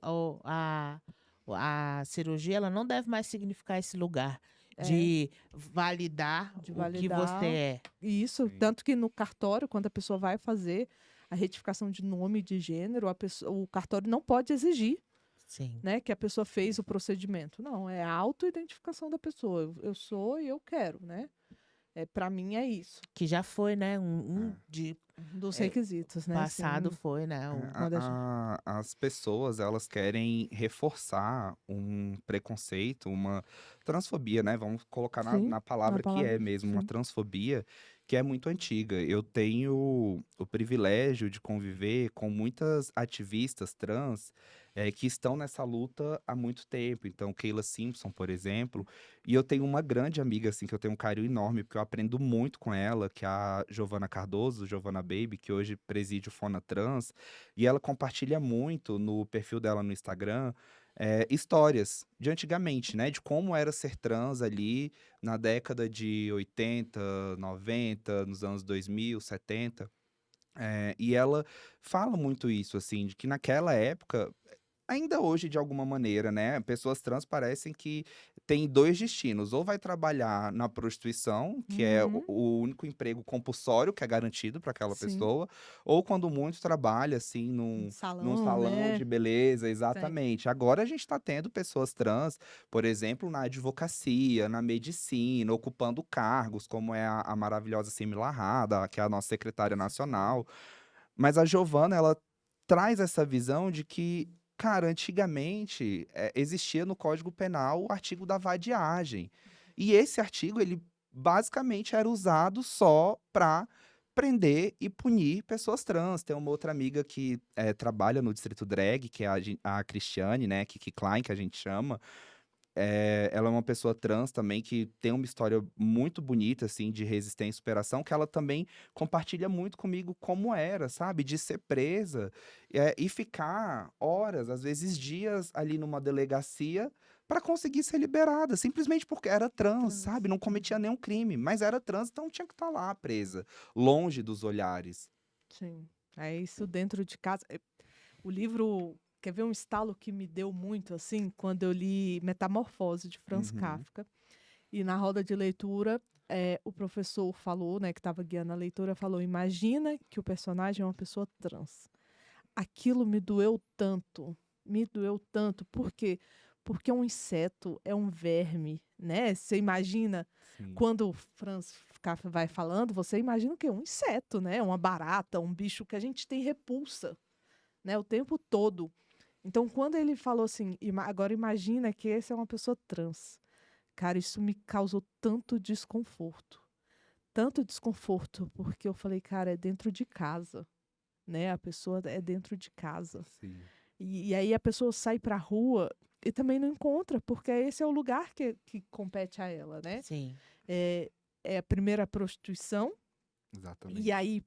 A cirurgia, ela não deve mais significar esse lugar de validar De o que validar. você é. Isso, Sim. tanto que no cartório, quando a pessoa vai fazer a retificação de nome e de gênero, o cartório não pode exigir, Sim. né, que a pessoa fez o procedimento. Não, é a autoidentificação da pessoa. Eu sou e eu quero, né? Para mim é isso. Que já foi, né? Um de Dos requisitos, né? passado assim, foi, né? quando a As pessoas, elas querem reforçar um preconceito, uma transfobia, né? Vamos colocar Sim, na palavra que é palavra, mesmo, uma sim. transfobia que é muito antiga. Eu tenho o privilégio de conviver com muitas ativistas trans que estão nessa luta há muito tempo. Então, Keila Simpson, por exemplo. E eu tenho uma grande amiga, assim, que eu tenho um carinho enorme, porque eu aprendo muito com ela, que é a Giovana Cardoso, Giovana Baby, que hoje preside o Fona Trans. E ela compartilha muito no perfil dela no Instagram histórias de antigamente, né? De como era ser trans ali na década de 80, 90, nos anos 2000, 70. E ela fala muito isso, assim, de que naquela época, ainda hoje, de alguma maneira, né? Pessoas trans parecem que têm dois destinos. Ou vai trabalhar na prostituição, que é o único emprego compulsório que é garantido para aquela Sim. pessoa. Ou, quando muito, trabalha, assim, num salão né? de beleza, exatamente. Agora a gente está tendo pessoas trans, por exemplo, na advocacia, na medicina, ocupando cargos, como é a maravilhosa Simila Rada, que é a nossa secretária nacional. Mas a Giovana, ela traz essa visão de que, cara, antigamente existia no Código Penal o artigo da vadiagem. E esse artigo, ele basicamente era usado só para prender e punir pessoas trans. Tem uma outra amiga que trabalha no Distrito Drag, que é a Cristiane, né, Kiki Klein, que a gente chama. Ela é uma pessoa trans também que tem uma história muito bonita, assim, de resistência e superação, que ela também compartilha muito comigo como era, sabe? De ser presa e ficar horas, às vezes dias, ali numa delegacia para conseguir ser liberada, simplesmente porque era trans, sabe? Não cometia nenhum crime, mas era trans, então tinha que estar lá presa, longe dos olhares. Sim. É isso dentro de casa. O livro, quer ver um estalo que me deu muito, assim, quando eu li Metamorfose, de Franz Uhum. Kafka. E na roda de leitura, o professor falou, né, que estava guiando a leitura, falou: imagina que o personagem é uma pessoa trans. Aquilo me doeu tanto. Me doeu tanto. Por quê? Porque um inseto é um verme, né? Você imagina, Sim. quando o Franz Kafka vai falando, você imagina o quê? Um inseto, né? Uma barata, um bicho que a gente tem repulsa, né? O tempo todo. Então, quando ele falou assim, agora imagina que essa é uma pessoa trans. Cara, isso me causou tanto desconforto, porque eu falei, cara, é dentro de casa, né? A pessoa é dentro de casa. Sim. E aí a pessoa sai pra rua e também não encontra, porque esse é o lugar que compete a ela, né? Sim. É a primeira prostituição, Exatamente. e aí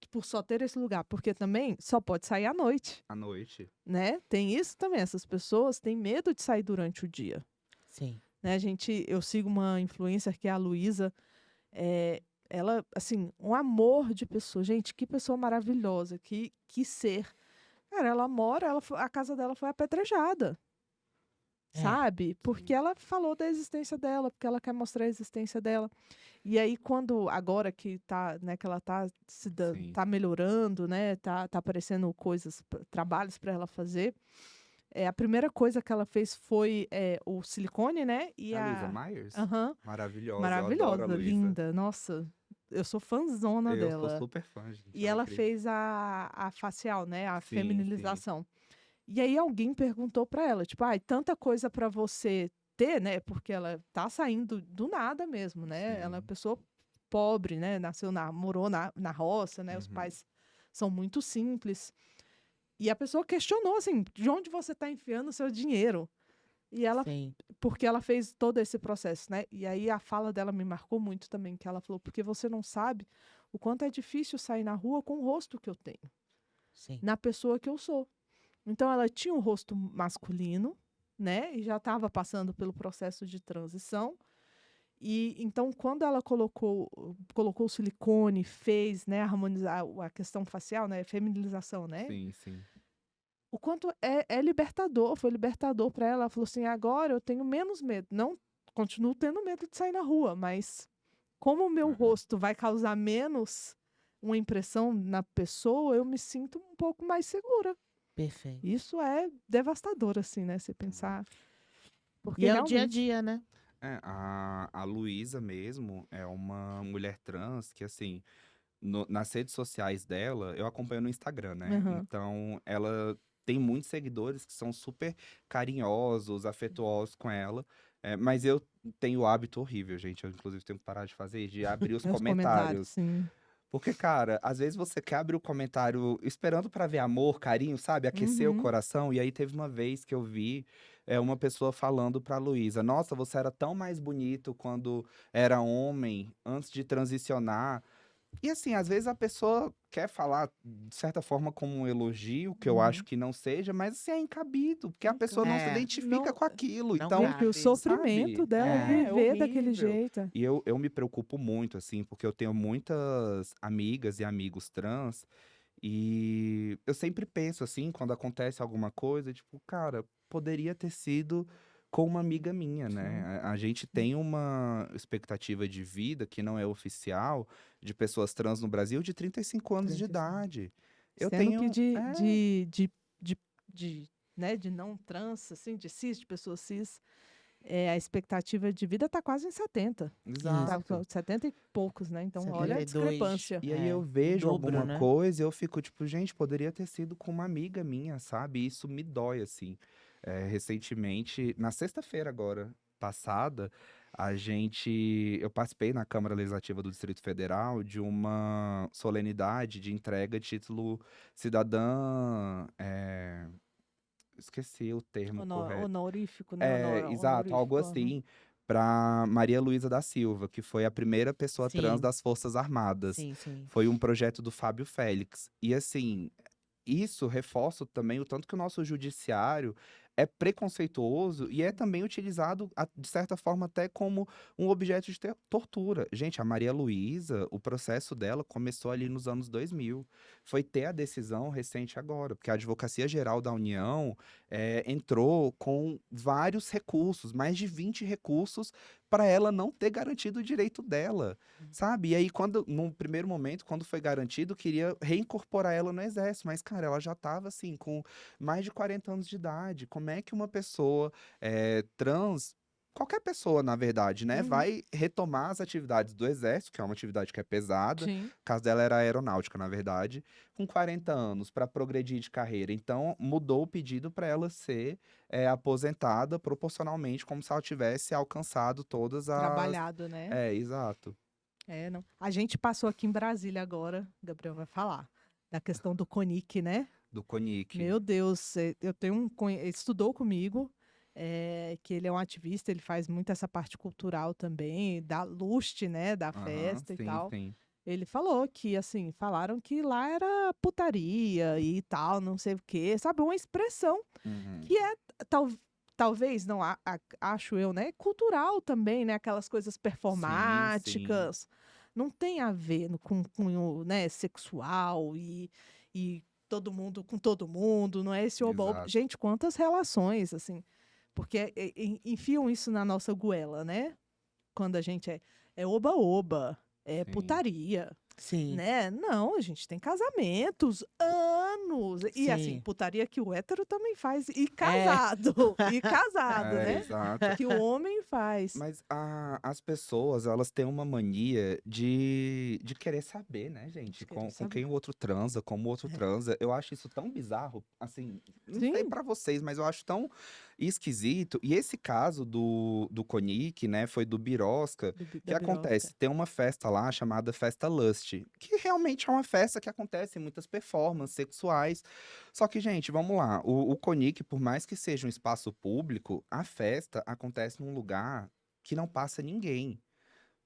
por só ter esse lugar, porque também só pode sair à noite, À noite. né? Tem isso também, essas pessoas têm medo de sair durante o dia. Sim. Né, eu sigo uma influencer que é a Luísa, ela, assim, um amor de pessoa. Gente, que pessoa maravilhosa, que ser. Cara, ela mora, a casa dela foi apedrejada, sabe? Porque ela falou da existência dela, porque ela quer mostrar a existência dela. E aí, agora que tá, né, que ela tá, Sim. tá melhorando, né, tá aparecendo trabalhos para ela fazer, a primeira coisa que ela fez foi o silicone, né? E A Luísa Myers? Aham. Maravilhosa, eu Maravilhosa, adoro a Luísa. linda. Nossa, eu sou fãzona Eu sou dela. super fã, gente. E ela é ela incrível. fez a facial, né? A Sim, feminilização. E aí alguém perguntou pra ela, tipo, tanta coisa pra você ter, né? Porque ela tá saindo do nada mesmo, né? Ela é uma Sim. pessoa pobre, né? Morou na roça, né? Os Uhum. pais são muito simples. E a pessoa questionou, assim, de onde você tá enfiando o seu dinheiro? E ela, Sim. porque ela fez todo esse processo, né? E aí a fala dela me marcou muito também, que ela falou, porque você não sabe o quanto é difícil sair na rua com o rosto que eu tenho, Sim. na pessoa que eu sou. Então ela tinha um rosto masculino, né? E já estava passando pelo processo de transição. E então quando ela colocou o silicone, fez, né, harmonizar a questão facial, né, feminilização, né? Sim, sim. O quanto é libertador, foi libertador para ela. Ela falou assim: agora eu tenho menos medo. Não continuo tendo medo de sair na rua, mas como o meu Uhum. rosto vai causar menos uma impressão na pessoa, eu me sinto um pouco mais segura. Perfeito. Isso é devastador, assim, né? Você pensar. Porque E é o dia a realmente. dia, né? A Luísa mesmo é uma mulher trans que, assim, nas redes sociais dela, eu acompanho no Instagram, né? Aham. Então, ela tem muitos seguidores que são super carinhosos, afetuosos com ela. Mas eu tenho o hábito horrível, gente. Eu, inclusive, tenho que parar de fazer, de abrir os Os comentários, comentários. sim. Porque, cara, às vezes você quer abrir o comentário esperando pra ver amor, carinho, sabe? Aquecer o Uhum. coração. E aí teve uma vez que eu vi uma pessoa falando pra Luísa: Nossa, você era tão mais bonito quando era homem, antes de transicionar. E assim, às vezes a pessoa quer falar, de certa forma, como um elogio, que eu acho que não seja, mas assim, é incabido, porque a pessoa não se É. identifica Não, com aquilo. Não Então, porque o cabe. sofrimento sabe? dela é É viver daquele horrível. jeito. E eu me preocupo muito, assim, porque eu tenho muitas amigas e amigos trans, e eu sempre penso, assim, quando acontece alguma coisa, tipo, cara, poderia ter sido com uma amiga minha, né? Sim. A gente tem uma expectativa de vida que não é oficial de pessoas trans no Brasil de 35 anos de 35. idade. Eu Sendo que tenho. né, de não trans, assim, de cis, de pessoas cis, a expectativa de vida está quase em 70. Tá Isso. com 70 e poucos, né? Então, olha a 72. discrepância. E aí É, eu o vejo dobro, alguma né? coisa e eu fico tipo, gente, poderia ter sido com uma amiga minha, sabe? E isso me dói, assim. Recentemente, na sexta-feira agora, passada, eu participei na Câmara Legislativa do Distrito Federal de uma solenidade de entrega de título cidadã, esqueci o termo correto. Honorífico, né? Exato, algo Honorífico. Aham. assim, para Maria Luísa da Silva, que foi a primeira pessoa trans Sim. das Forças Armadas. Sim, sim. Foi um projeto do Fábio Félix. E assim, isso reforça também o tanto que o nosso judiciário é preconceituoso e é também utilizado, de certa forma, até como um objeto de tortura. Gente, a Maria Luísa, o processo dela começou ali nos anos 2000. Foi ter a decisão recente agora, porque a Advocacia Geral da União entrou com vários recursos, mais de 20 recursos, para ela não ter garantido o direito dela, sabe? E aí, num primeiro momento, quando foi garantido, queria reincorporar ela no exército, mas, cara, ela já estava, assim, com mais de 40 anos de idade. Como é que uma pessoa trans qualquer pessoa, na verdade, né, Uhum. vai retomar as atividades do exército, que é uma atividade que é pesada. Sim. O caso dela era aeronáutica, na verdade, com 40 anos, para progredir de carreira. Então, mudou o pedido para ela ser aposentada proporcionalmente, como se ela tivesse alcançado todas as. Trabalhado, né? Exato. Não. A gente passou aqui em Brasília agora, Gabriel vai falar, da questão do CONIC, né? Do CONIC. Meu Deus, eu tenho ele estudou comigo, que ele é um ativista, ele faz muito essa parte cultural também, da lustre, né, da Aham, festa e sim, tal. sim. Ele falou que, assim, falaram que lá era putaria e tal, não sei o quê, sabe? Uma expressão Uhum. que é, talvez, não, acho eu, né? Cultural também, né? Aquelas coisas Sim. performáticas. Não tem a ver com cunho, né, sexual e todo mundo com todo mundo, não é esse oba-oba. Exato. Gente, quantas relações, assim, porque enfiam isso na nossa goela, né? Quando a gente é oba-oba, é Sim. putaria, Sim. né? Não, a gente tem casamentos, anos. E assim, Sim. putaria que o hétero também faz. E casado. E casado, né? Exato. Que o homem faz. Mas as pessoas, elas têm uma mania de querer saber, né, gente? De querer Com saber. quem o outro transa, como o outro É. transa. Eu acho isso tão bizarro, assim, não Sim. sei pra vocês, mas eu acho tão esquisito. E esse caso do CONIC, né, foi do Birosca. O que Da acontece? birosca. Tem uma festa lá chamada Festa Lust, que realmente é uma festa que acontece em muitas performances sexuais. Só que, gente, vamos lá. O CONIC, por mais que seja um espaço público, a festa acontece num lugar que não passa ninguém.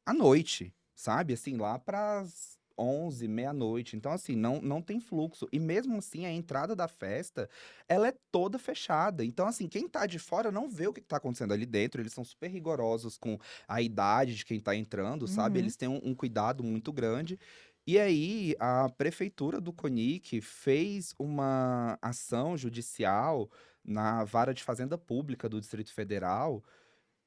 À noite, sabe? Assim, lá pras 11, meia-noite. Então, assim, não tem fluxo. E mesmo assim, a entrada da festa, ela é toda fechada. Então, assim, quem tá de fora não vê o que tá acontecendo ali dentro. Eles são super rigorosos com a idade de quem tá entrando, sabe? Uhum. Eles têm um cuidado muito grande. E aí, a prefeitura do CONIC fez uma ação judicial na Vara de Fazenda Pública do Distrito Federal.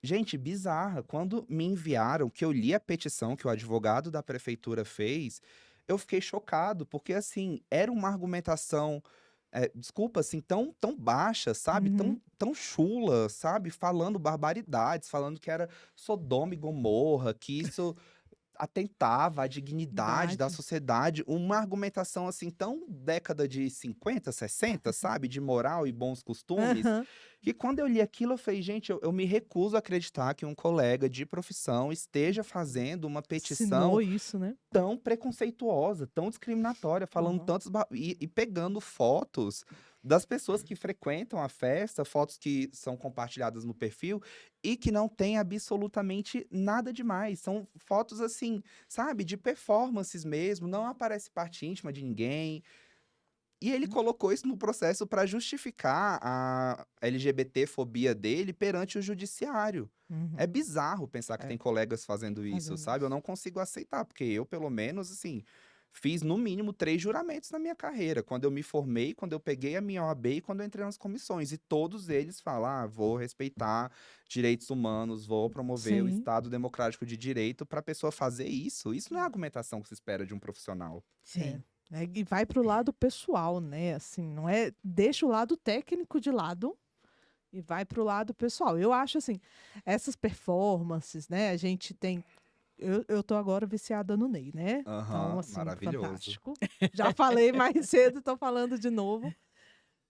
Gente, bizarra. Quando me enviaram, que eu li a petição que o advogado da prefeitura fez, eu fiquei chocado, porque assim, era uma argumentação, desculpa, assim, tão baixa, sabe? Uhum. Tão chula, sabe? Falando barbaridades, falando que era Sodoma e Gomorra, que isso atentava à dignidade da Idade. sociedade, uma argumentação assim tão década de 50, 60, sabe, de moral e bons costumes, Aham. que quando eu li aquilo eu falei, gente, eu me recuso a acreditar que um colega de profissão esteja fazendo uma petição Ensinou isso, né? tão preconceituosa, tão discriminatória, falando Uhum. tantos e pegando fotos das pessoas que frequentam a festa, fotos que são compartilhadas no perfil e que não tem absolutamente nada demais. São fotos assim, sabe, de performances mesmo, não aparece parte íntima de ninguém. E ele colocou isso no processo para justificar a LGBT-fobia dele perante o judiciário. Uhum. É bizarro pensar que É. tem colegas fazendo isso, Fazendo sabe? Eu isso. não consigo aceitar, porque eu, pelo menos, assim, fiz no mínimo 3 juramentos na minha carreira. Quando eu me formei, quando eu peguei a minha OAB e quando eu entrei nas comissões. E todos eles falam: vou respeitar direitos humanos, vou promover o Sim. Estado democrático de direito para a pessoa fazer isso. Isso não é a argumentação que se espera de um profissional. Sim. E vai pro lado pessoal, né? Assim, não é. Deixa o lado técnico de lado e vai pro lado pessoal. Eu acho assim, essas performances, né? A gente tem. Eu tô agora viciada no Ney, né? Então, Aham, assim, maravilhoso. fantástico. Já falei mais cedo, tô falando de novo.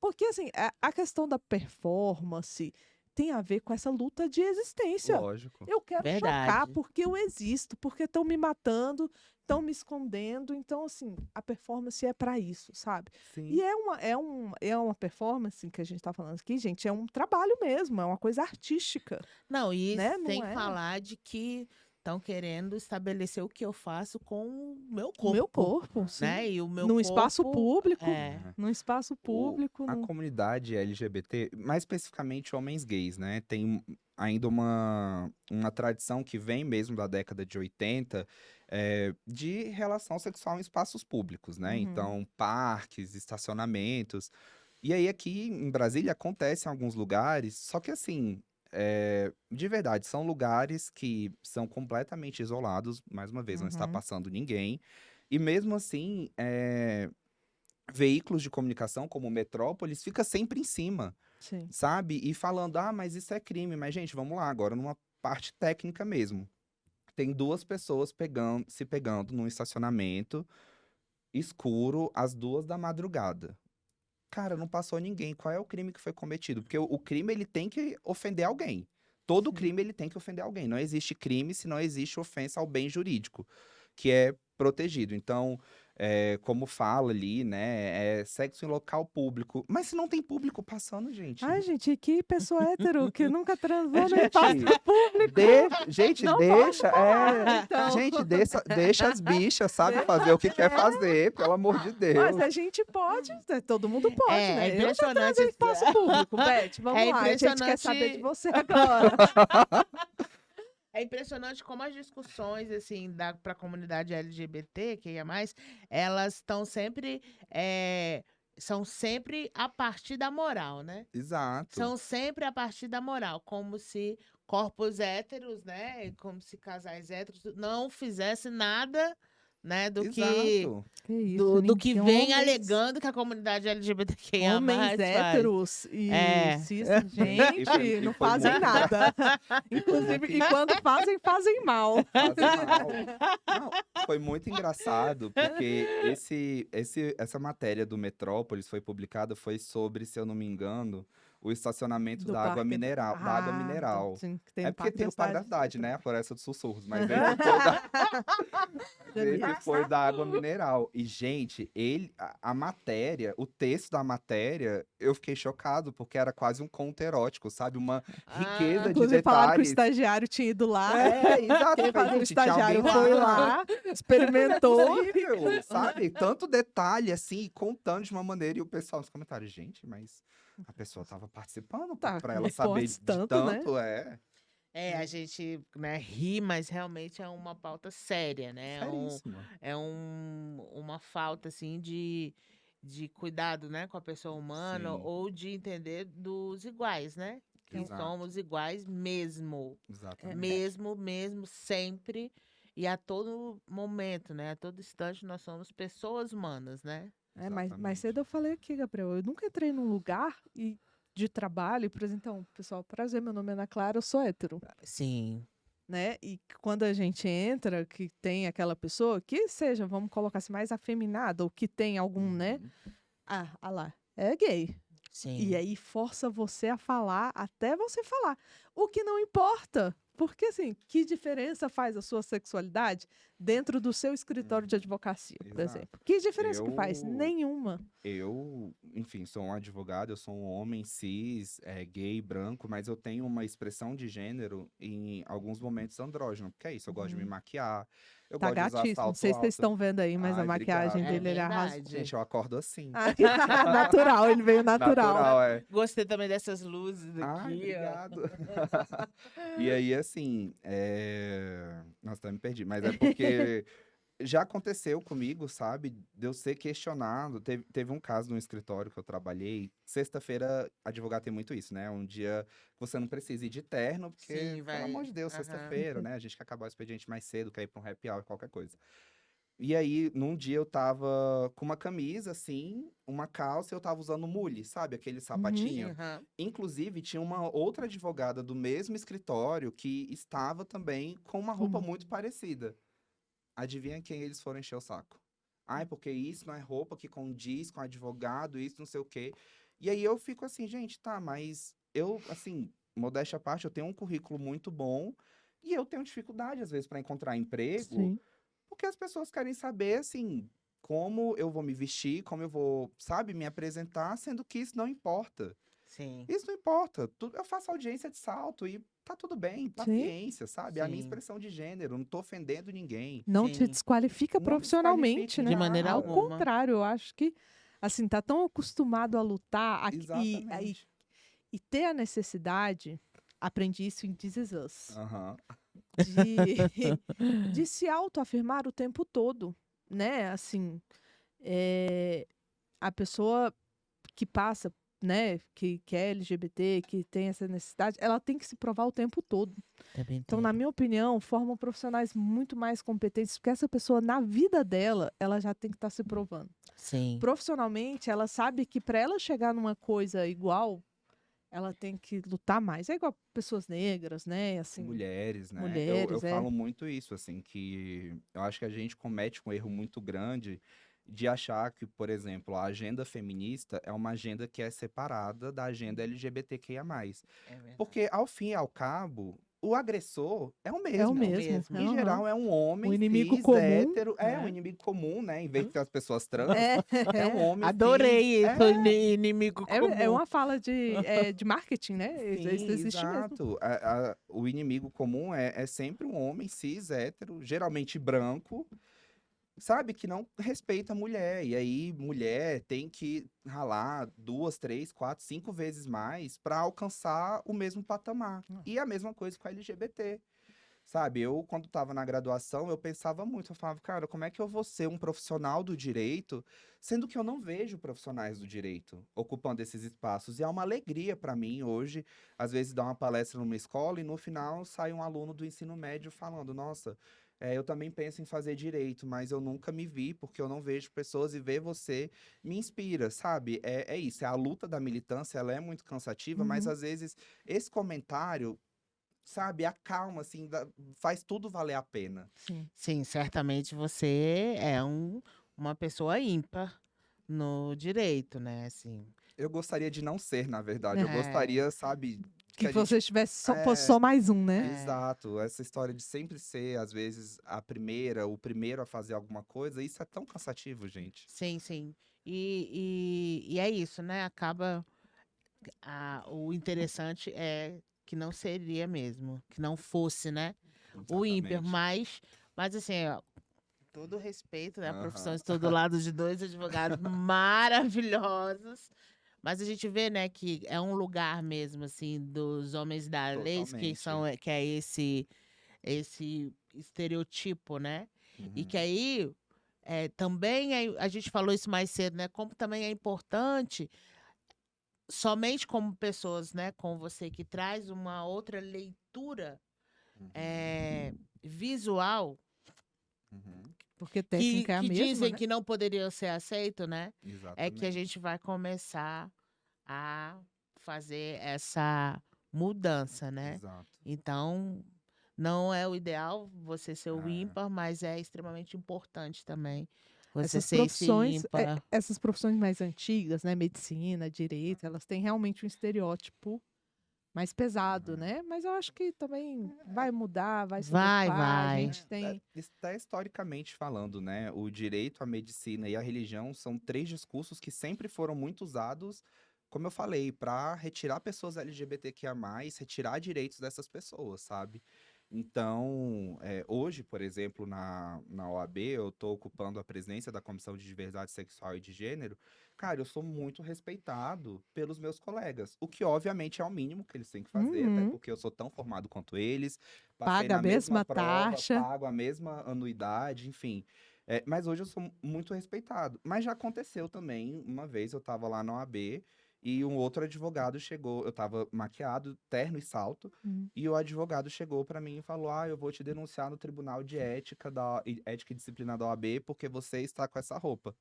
Porque, assim, a questão da performance tem a ver com essa luta de existência. Lógico. Eu quero chocar Verdade. porque eu existo, porque estão me matando, estão me escondendo. Então, assim, a performance é para isso, sabe? Sim. E é uma performance que a gente tá falando aqui, gente, é um trabalho mesmo, é uma coisa artística, Não, e né? Não sem é falar de que estão querendo estabelecer o que eu faço com o meu o meu corpo, corpo, sim. né? E o meu Num corpo espaço público, é, num espaço público, A comunidade LGBT, mais especificamente homens gays, né? Tem ainda uma tradição que vem mesmo da década de 80 de relação sexual em espaços públicos, né? Uhum. Então, parques, estacionamentos. E aí, aqui em Brasília, acontece em alguns lugares, só que assim, de verdade, são lugares que são completamente isolados, mais uma vez, não está Uhum. passando ninguém. E mesmo assim, veículos de comunicação, como o Metrópolis, fica sempre em cima, Sim. sabe? E falando, mas isso é crime. Mas, gente, vamos lá, agora numa parte técnica mesmo. Tem 2 pessoas se pegando num estacionamento escuro às 2 da madrugada. Cara, não passou ninguém. Qual é o crime que foi cometido? Porque o crime, ele tem que ofender alguém. Todo Sim. crime, ele tem que ofender alguém. Não existe crime se não existe ofensa ao bem jurídico, que é protegido. Então, como fala ali, né, é sexo em local público. Mas se não tem público passando, gente... Ai, gente, que pessoa hétero que nunca transou nem Gente, passa público. Gente, Não deixa, então. gente, deixa as bichas, sabe, fazer o que quer fazer, pelo amor de Deus. Mas a gente pode, todo mundo pode, É né? Eu já impressionante. transei em espaço público, Beth, vamos É lá, a gente quer impressionante. saber de você agora. É impressionante como as discussões, assim, para a comunidade LGBT, que é mais, elas estão sempre, são sempre a partir da moral, né? Exato. São sempre a partir da moral, como se corpos héteros, né? Como se casais héteros não fizessem nada, né? Do que Exato. Que isso, do que ninguém- vem homens- alegando que a comunidade LGBTQIA+ Homens faz. héteros e É. cis, E gente, foi não fazem muito nada. Inclusive, e quando fazem, fazem mal. Fazem mal. Não, foi muito engraçado, porque essa matéria do Metrópolis foi publicada, foi sobre, se eu não me engano, o estacionamento Do da água parque- mineral. Da água mineral. Sim, que tem É no porque Parque tem da o Parque da Cidade. Cidade, né? A Floresta dos Sussurros. Mas esse foi da água mineral. E, gente, a matéria, o texto da matéria, eu fiquei chocado, porque era quase um conto erótico, sabe? Uma riqueza de Inclusive, falaram que o detalhes. estagiário tinha ido lá. Exato. Quem Eu falei, fazia o gente, tinha estagiário alguém foi lá, experimentou. Incrível, sabe? Tanto detalhe, assim, contando de uma maneira, e o pessoal nos comentários, gente, mas a pessoa tava participando Tá, pra ela mas saber pode de tanto, né? tanto, é. A gente, né, ri, mas realmente é uma pauta séria, né? Seríssimo. Uma falta, assim, de cuidado, né, com a pessoa humana Sim. ou de entender dos iguais, né? Que Exato. somos iguais mesmo. Exatamente. Mesmo, sempre e a todo momento, né? A todo instante nós somos pessoas humanas, né? Mais Exatamente. cedo eu falei aqui, Gabriel, eu nunca entrei num lugar de trabalho, por exemplo, então, pessoal, prazer, meu nome é Ana Clara, eu sou hétero, Sim. né? E quando a gente entra, que tem aquela pessoa, que seja, vamos colocar assim, mais afeminada, ou que tem algum, né? Lá, é gay. Sim. E aí força você a falar até você falar. O que não importa. Porque, assim, que diferença faz a sua sexualidade dentro do seu escritório de advocacia, por Exato. exemplo? Que diferença que faz? Eu- Nenhuma. Eu, enfim, sou um advogado, eu sou um homem cis, gay, branco, mas eu tenho uma expressão de gênero em alguns momentos andrógeno. Porque é isso, eu gosto de me maquiar, eu Tá gosto de usar gatíssimo. Não salto sei se vocês alto. estão vendo aí, mas a Ai, maquiagem obrigado. dele, ele arrasou. verdade. Gente, eu acordo assim. Natural, ele veio natural. Natural, é. Gostei também dessas luzes Ai, aqui, ó. obrigado. E aí, assim, nossa, até me perdi. Mas é porque já aconteceu comigo, sabe? De eu ser questionado. Teve um caso no escritório que eu trabalhei. Sexta-feira, advogado tem muito isso, né? Um dia que você não precisa ir de terno, porque, Sim, vai. pelo amor de Deus, Aham. sexta-feira, né? A gente quer acabar o expediente mais cedo, quer ir pra um happy hour, qualquer coisa. E aí, num dia eu tava com uma camisa, assim, uma calça, e eu tava usando mule, sabe? Aquele sapatinho. Aham. Inclusive, tinha uma outra advogada do mesmo escritório que estava também com uma roupa muito parecida. Adivinha quem eles foram encher o saco? Ai, porque isso não é roupa que condiz com advogado, isso não sei o quê. E aí eu fico assim, gente, tá, mas eu, assim, modéstia à parte, eu tenho um currículo muito bom e eu tenho dificuldade, às vezes, para encontrar emprego, Sim. porque as pessoas querem saber, assim, como eu vou me vestir, como eu vou, sabe, me apresentar, sendo que isso não importa. Sim. Isso não importa. Eu faço audiência de salto e tá tudo bem, paciência, sabe? É a minha Sim. expressão de gênero, não tô ofendendo ninguém. Não Sim. te desqualifica Não profissionalmente, desqualifica né? de maneira Ao alguma. contrário, eu acho que, assim, tá tão acostumado a lutar Exatamente. e ter a necessidade, aprendi isso em This Is Us, Aham. de se autoafirmar o tempo todo, né? Assim, a pessoa que passa né, que é LGBT, que tem essa necessidade, ela tem que se provar o tempo todo. Então, na minha opinião, formam profissionais muito mais competentes, porque essa pessoa, na vida dela, ela já tem que estar se provando. Sim. Profissionalmente, ela sabe que para ela chegar numa coisa igual, ela tem que lutar mais. É igual pessoas negras, né? Assim, Mulheres, né? mulheres, Eu falo muito isso, assim, que eu acho que a gente comete um erro muito grande de achar que, por exemplo, a agenda feminista é uma agenda que é separada da agenda LGBTQIA+. É verdade. Porque, ao fim e ao cabo, o agressor é o É o mesmo. mesmo. Em geral, é um homem O inimigo cis, comum, hétero. É né? um inimigo comum, né? Em vez de ter as pessoas trans, É, é um homem Adorei cis. isso, inimigo comum. é uma fala de marketing, né? Sim, Isso existe mesmo. exato. O inimigo comum é sempre um homem cis, hétero, geralmente branco, sabe, que não respeita a mulher. E aí, mulher tem que ralar 2, 3, 4, 5 vezes mais para alcançar o mesmo patamar. E a mesma coisa com a LGBT. Sabe, eu, quando estava na graduação, eu pensava muito. Eu falava, cara, como é que eu vou ser um profissional do direito, sendo que eu não vejo profissionais do direito ocupando esses espaços? E é uma alegria para mim hoje, às vezes, dar uma palestra numa escola e no final sai um aluno do ensino médio falando: nossa, eu também penso em fazer direito, mas eu nunca me vi porque eu não vejo pessoas, e ver você me inspira, sabe? É isso, é a luta da militância, ela é muito cansativa, mas às vezes esse comentário, sabe, acalma, assim, faz tudo valer a pena. Sim. Sim, certamente você é uma pessoa ímpar no direito, né? Assim, Eu gostaria de não ser, na verdade. Eu É. gostaria, sabe, Que a você gente... fosse só mais um, né? Exato. Essa história de sempre ser, às vezes, o primeiro a fazer alguma coisa, isso é tão cansativo, gente. sim, sim. E é isso, né? Acaba. O interessante é que não seria mesmo, que não fosse, né? O ímpar, Exatamente. mas assim, ó, todo respeito, né? A Aham. profissão, estou do lado de dois advogados maravilhosos. Mas a gente vê, né, que é um lugar mesmo, assim, dos homens da lei, Totalmente. que é esse estereotipo, né? E que Uhum. aí também a gente falou isso mais cedo, né? Como também é importante, somente como pessoas, né, como você, que traz uma outra leitura Uhum. visual, Uhum. Porque técnica é a que mesma, dizem né? que não poderiam ser aceito, né? É que a Exatamente. gente vai começar a fazer essa mudança, né? Exato. Então, não é o ideal você ser o É. ímpar, mas é extremamente importante também você Essas ser esse profissões, ímpar. essas profissões mais antigas, né? Medicina, direito, elas têm realmente um estereótipo mais pesado, né? Mas eu acho que também vai mudar, vai se Vai, adequar. A vai. gente tem. Até historicamente falando, né? O direito, a medicina e a religião são 3 discursos que sempre foram muito usados, como eu falei, para retirar pessoas LGBTQIA+, retirar direitos dessas pessoas, sabe? Então, hoje, por exemplo, na OAB, eu estou ocupando a presidência da Comissão de Diversidade Sexual e de Gênero. Cara, eu sou muito respeitado pelos meus colegas, o que obviamente é o mínimo que eles têm que fazer, até Uhum. porque eu sou tão formado quanto eles, passei Paga a na mesma mesma prova, taxa. pago a mesma anuidade, enfim. Mas hoje eu sou muito respeitado. Mas já aconteceu também, uma vez eu estava lá na OAB e um outro advogado chegou, eu estava maquiado, terno e salto, e o advogado chegou para mim e falou: eu vou te denunciar no Tribunal de Ética Ética e Disciplina da OAB porque você está com essa roupa.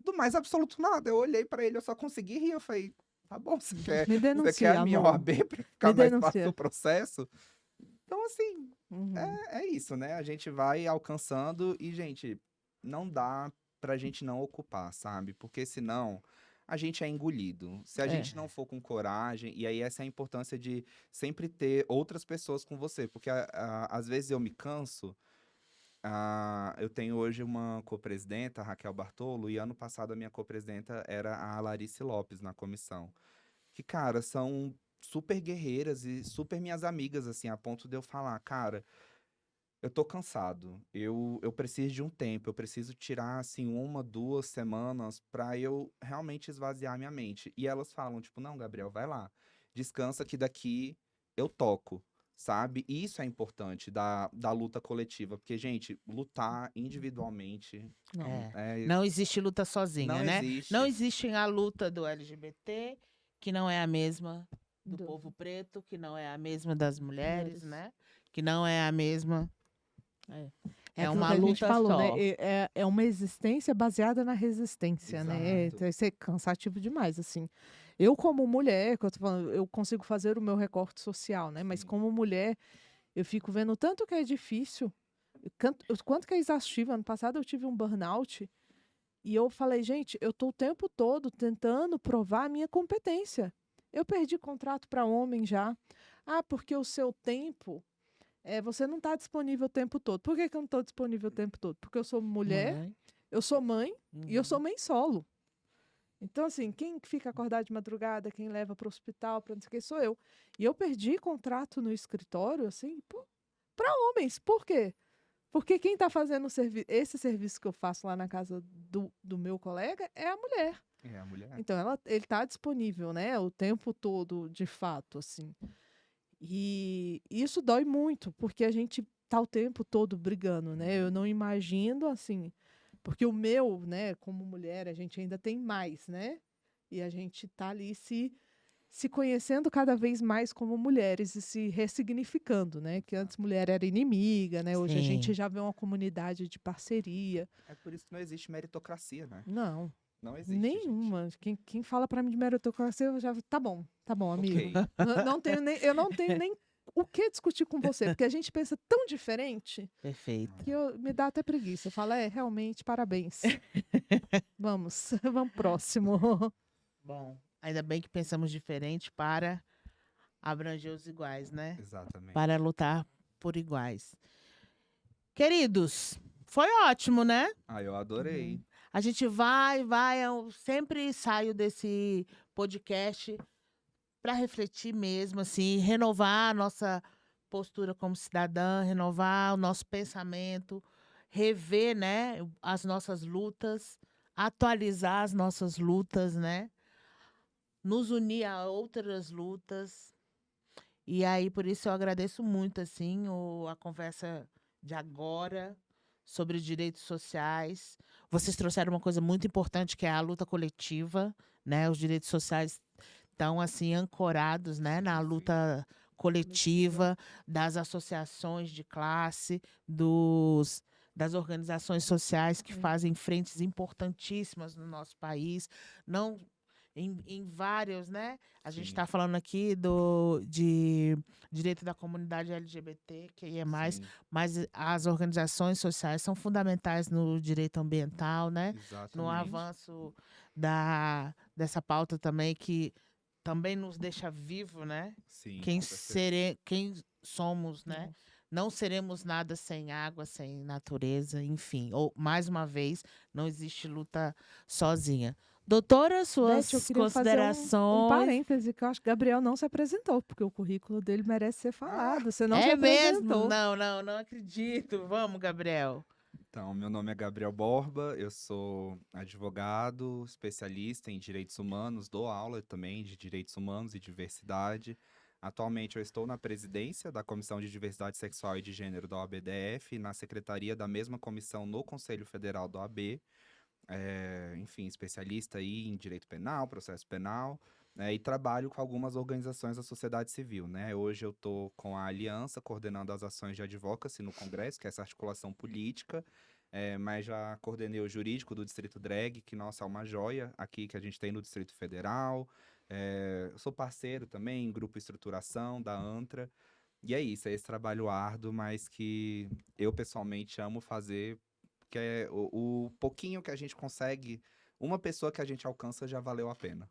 Do mais absoluto nada. Eu olhei para ele, eu só consegui rir. Eu falei: tá bom, você Me quer denuncia, a minha amor. OAB para ficar Me mais fácil denuncia. o processo? Então, assim, Uhum. é isso, né? A gente vai alcançando e, gente, não dá pra gente não ocupar, sabe? Porque senão a gente é engolido. Se a gente não for com coragem, e aí essa é a importância de sempre ter outras pessoas com você, porque às vezes eu me canso. Eu tenho hoje uma copresidenta, a Raquel Bartolo, e ano passado a minha copresidenta era a Larice Lopes na comissão. Que, cara, são super guerreiras e super minhas amigas, assim, a ponto de eu falar: cara, eu tô cansado, eu preciso de um tempo, eu preciso tirar, assim, 1, 2 semanas pra eu realmente esvaziar minha mente. E elas falam, tipo: não, Gabriel, vai lá, descansa que daqui eu toco, sabe? E isso é importante da luta coletiva, porque, gente, lutar individualmente Não. Não existe luta sozinha, não né? Não existe. existe a luta do LGBT que não é a mesma do Do- povo preto, que não é a mesma das mulheres, Mulheres. né? Que não é a mesma. É aquilo uma que a gente luta falou, né? só. É uma existência baseada na resistência, né? Exato. Então, isso é cansativo demais, assim. Eu, como mulher, que eu tô falando, eu consigo fazer o meu recorte social, né? Mas Sim. como mulher, eu fico vendo o tanto que é difícil, o quanto que é exaustivo. Ano passado eu tive um burnout e eu falei, gente, eu tô o tempo todo tentando provar a minha competência. Eu perdi contrato para homem já. Ah, porque o seu tempo, você não está disponível o tempo todo. Por que que eu não estou disponível o tempo todo? Porque eu sou mulher, eu sou mãe e eu sou Uhum. mãe solo. Então, assim, quem fica acordado de madrugada, quem leva para o hospital, para não sei o que, sou eu. E eu perdi contrato no escritório, assim, para homens. Por quê? Porque quem está fazendo esse serviço que eu faço lá na casa do meu colega é a mulher. É a mulher. Então, ele está disponível, né? O tempo todo, de fato, assim. E isso dói muito, porque a gente tá o tempo todo brigando, né? Eu não imagino, assim, porque o meu, né, como mulher, a gente ainda tem mais, né? E a gente tá ali se conhecendo cada vez mais como mulheres e se ressignificando, né? Que antes mulher era inimiga, né? Hoje a gente Sim. já vê uma comunidade de parceria. É por isso que não existe meritocracia, né? Não, Não existe, gente. nenhuma. Quem fala para mim de meritocracia, eu já tá bom, amigo. Ok. Eu não tenho nem o que discutir com você, porque a gente pensa tão diferente Perfeito. que me dá até preguiça. Eu falo, realmente, parabéns. Vamos, vamos próximo. Bom, ainda bem que pensamos diferente para abranger os iguais, né? Exatamente. Para lutar por iguais. Queridos, foi ótimo, né? Ah, eu adorei. A gente vai, eu sempre saio desse podcast para refletir mesmo, assim, renovar a nossa postura como cidadã, renovar o nosso pensamento, rever, né, as nossas lutas, atualizar as nossas lutas, né? Nos unir a outras lutas. E aí, por isso eu agradeço muito, assim, a conversa de agora sobre direitos sociais. Vocês trouxeram uma coisa muito importante, que é a luta coletiva, né? Os direitos sociais estão, assim, ancorados, né, na Sim, sim. luta coletiva das associações de classe, das organizações sociais que fazem frentes importantíssimas no nosso país, não em vários, né? A gente Sim. está falando aqui de direito da comunidade LGBT, que é mais, Sim, mas as organizações sociais são fundamentais no direito ambiental, né? No exatamente. avanço dessa pauta também, que também nos deixa vivo, né? Sim, Quem, com certeza. quem somos, né? Não seremos nada sem água, sem natureza, enfim. Ou, mais uma vez, não existe luta sozinha. Doutora, Beth, eu suas queria fazer um considerações. parêntese, que eu acho que Gabriel não se apresentou, porque o currículo dele merece ser falado. Você não se É mesmo? apresentou. Não acredito. Vamos, Gabriel. Então, meu nome é Gabriel Borba, eu sou advogado, especialista em direitos humanos, dou aula também de direitos humanos e diversidade. Atualmente eu estou na presidência da Comissão de Diversidade Sexual e de Gênero da OABDF, na secretaria da mesma comissão no Conselho Federal da OAB. Enfim, especialista aí em direito penal, processo penal, né, e trabalho com algumas organizações da sociedade civil, né? Hoje eu estou com a Aliança, coordenando as ações de advocacy no Congresso, que é essa articulação política, mas já coordenei o jurídico do Distrito Drag, que, nossa, é uma joia aqui que a gente tem no Distrito Federal. Eu sou parceiro também em Grupo Estruturação, da ANTRA, e é isso, é esse trabalho árduo, mas que eu pessoalmente amo fazer, que é o pouquinho que a gente consegue, uma pessoa que a gente alcança já valeu a pena.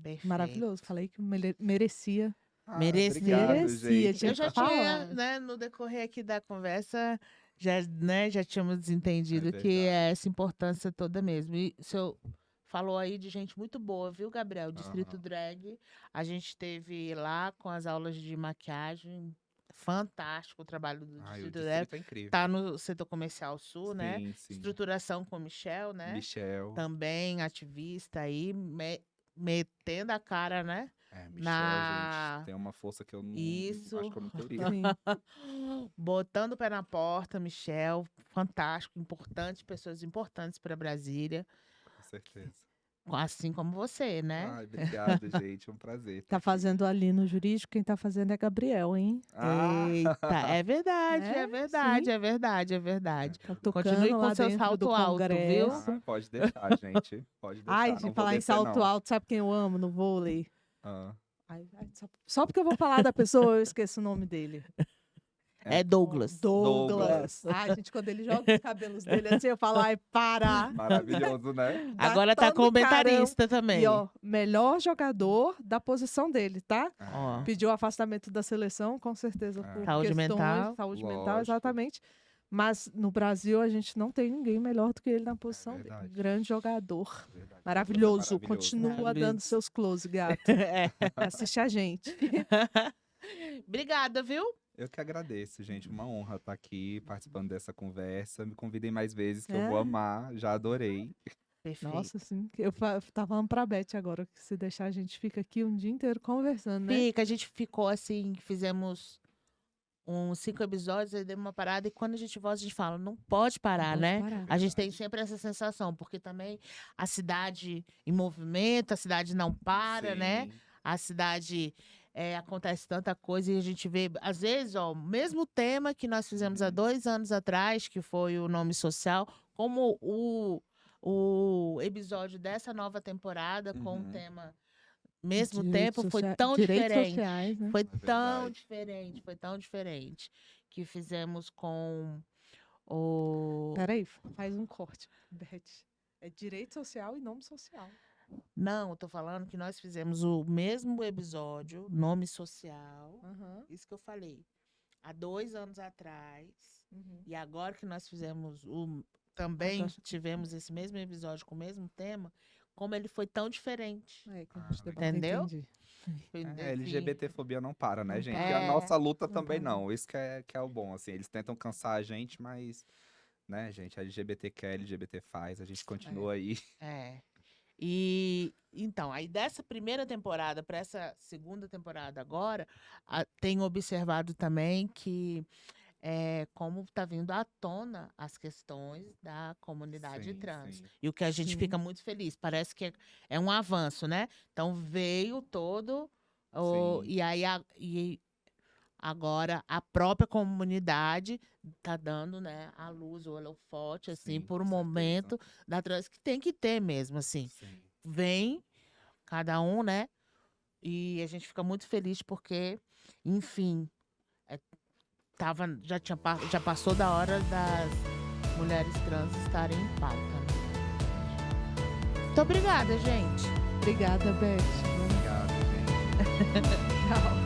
Perfeito. Maravilhoso. Falei que merecia. Merecia. Obrigado, Merecia, gente. tinha Eu já que falar. tinha, né, no decorrer aqui da conversa, já tínhamos entendido que verdade. é essa importância toda mesmo. E o senhor falou aí de gente muito boa, viu, Gabriel? Distrito Aham. Drag. A gente teve lá com as aulas de maquiagem. Fantástico o trabalho do Ai, o Distrito Drag. distrito é incrível. Tá no Setor Comercial Sul, né? Sim, sim. Estruturação com o Michel, né? Michel. Também ativista aí, metendo a cara, né? Michel, gente, tem uma força que eu não Isso. acho que eu não teria. Sim. Botando o pé na porta, Michel, fantástico, importante, pessoas importantes para Brasília. Com certeza. Assim como você, né? Ai, obrigado, gente. É um prazer. Tá fazendo ali no jurídico, quem tá fazendo é Gabriel, hein? Ah, Eita, é verdade, É, é verdade, sim. é verdade, é verdade. Tá tocando Continue com lá seu dentro salto do alto, viu? Congresso. pode deixar, gente. Pode deixar. Ai, não de vou falar em descer, salto não. alto, sabe quem eu amo no vôlei? Ah, Ai, só porque eu vou falar da pessoa, eu esqueço o nome dele. É Douglas. Douglas. Ai, gente, quando ele joga os cabelos dele assim, eu falo, ai, para. maravilhoso, né? Agora tá Datando comentarista também. E, ó, melhor jogador da posição dele, tá? Ó. Pediu afastamento da seleção, com certeza, por Saúde questões mental. saúde mental, Lógico. exatamente. Mas no Brasil a gente não tem ninguém melhor do que ele na posição dele. verdade. Grande jogador. Verdade. Maravilhoso. Continua Maravilhoso. dando seus close, gato. É. Assiste a gente. Obrigada, viu? Eu que agradeço, gente. Uma honra estar aqui participando dessa conversa. Me convidem mais vezes, que É. eu vou amar. Já adorei. Perfeito. Nossa, sim. Eu tava falando pra Beth agora que se deixar a gente fica aqui um dia inteiro conversando, né? Fica, a gente ficou assim, fizemos uns 5 episódios, aí deu uma parada, e quando a gente volta, a gente fala, não pode parar, Pode né? parar. A gente tem sempre essa sensação, porque também a cidade em movimento, a cidade não para, né? Sim. A cidade acontece tanta coisa e a gente vê, às vezes, ó, o mesmo tema que nós fizemos há 2 anos atrás, que foi o nome social, como o episódio dessa nova temporada com o Uhum. tema mesmo Direitos tempo foi socia- tão direitos diferente. sociais, né? Foi É tão verdade. diferente, foi tão diferente que fizemos com o Peraí, faz um corte, Beth. É direito social e nome social. Não, eu tô falando que nós fizemos o mesmo episódio, nome social, Aham. isso que eu falei, há 2 anos atrás, Uhum. e agora que nós fizemos também tá. tivemos esse mesmo episódio com o mesmo tema, como ele foi tão diferente. É, que a gente debateu, Entendeu? entendi. LGBTfobia não para, né, Não gente? para. E a nossa luta Não também para. não. Isso que é o bom, assim. Eles tentam cansar a gente, mas, né, gente, LGBT quer, LGBT faz. A gente continua aí. É. E então, aí dessa primeira temporada para essa segunda temporada agora, tenho observado também que como está vindo à tona as questões da comunidade Sim, trans. sim. E o que a gente Sim. fica muito feliz. Parece que é um avanço, né? Então veio todo. Sim. E aí e agora a própria comunidade está dando, né, a luz, o holofote, assim, Sim, por com um certeza. momento da trans que tem que ter mesmo, assim. Sim. Vem, cada um, né? E a gente fica muito feliz porque, enfim, já passou da hora das mulheres trans estarem em pauta. Né? Muito obrigada, gente. Obrigada, Beth. Obrigado, gente. Tchau.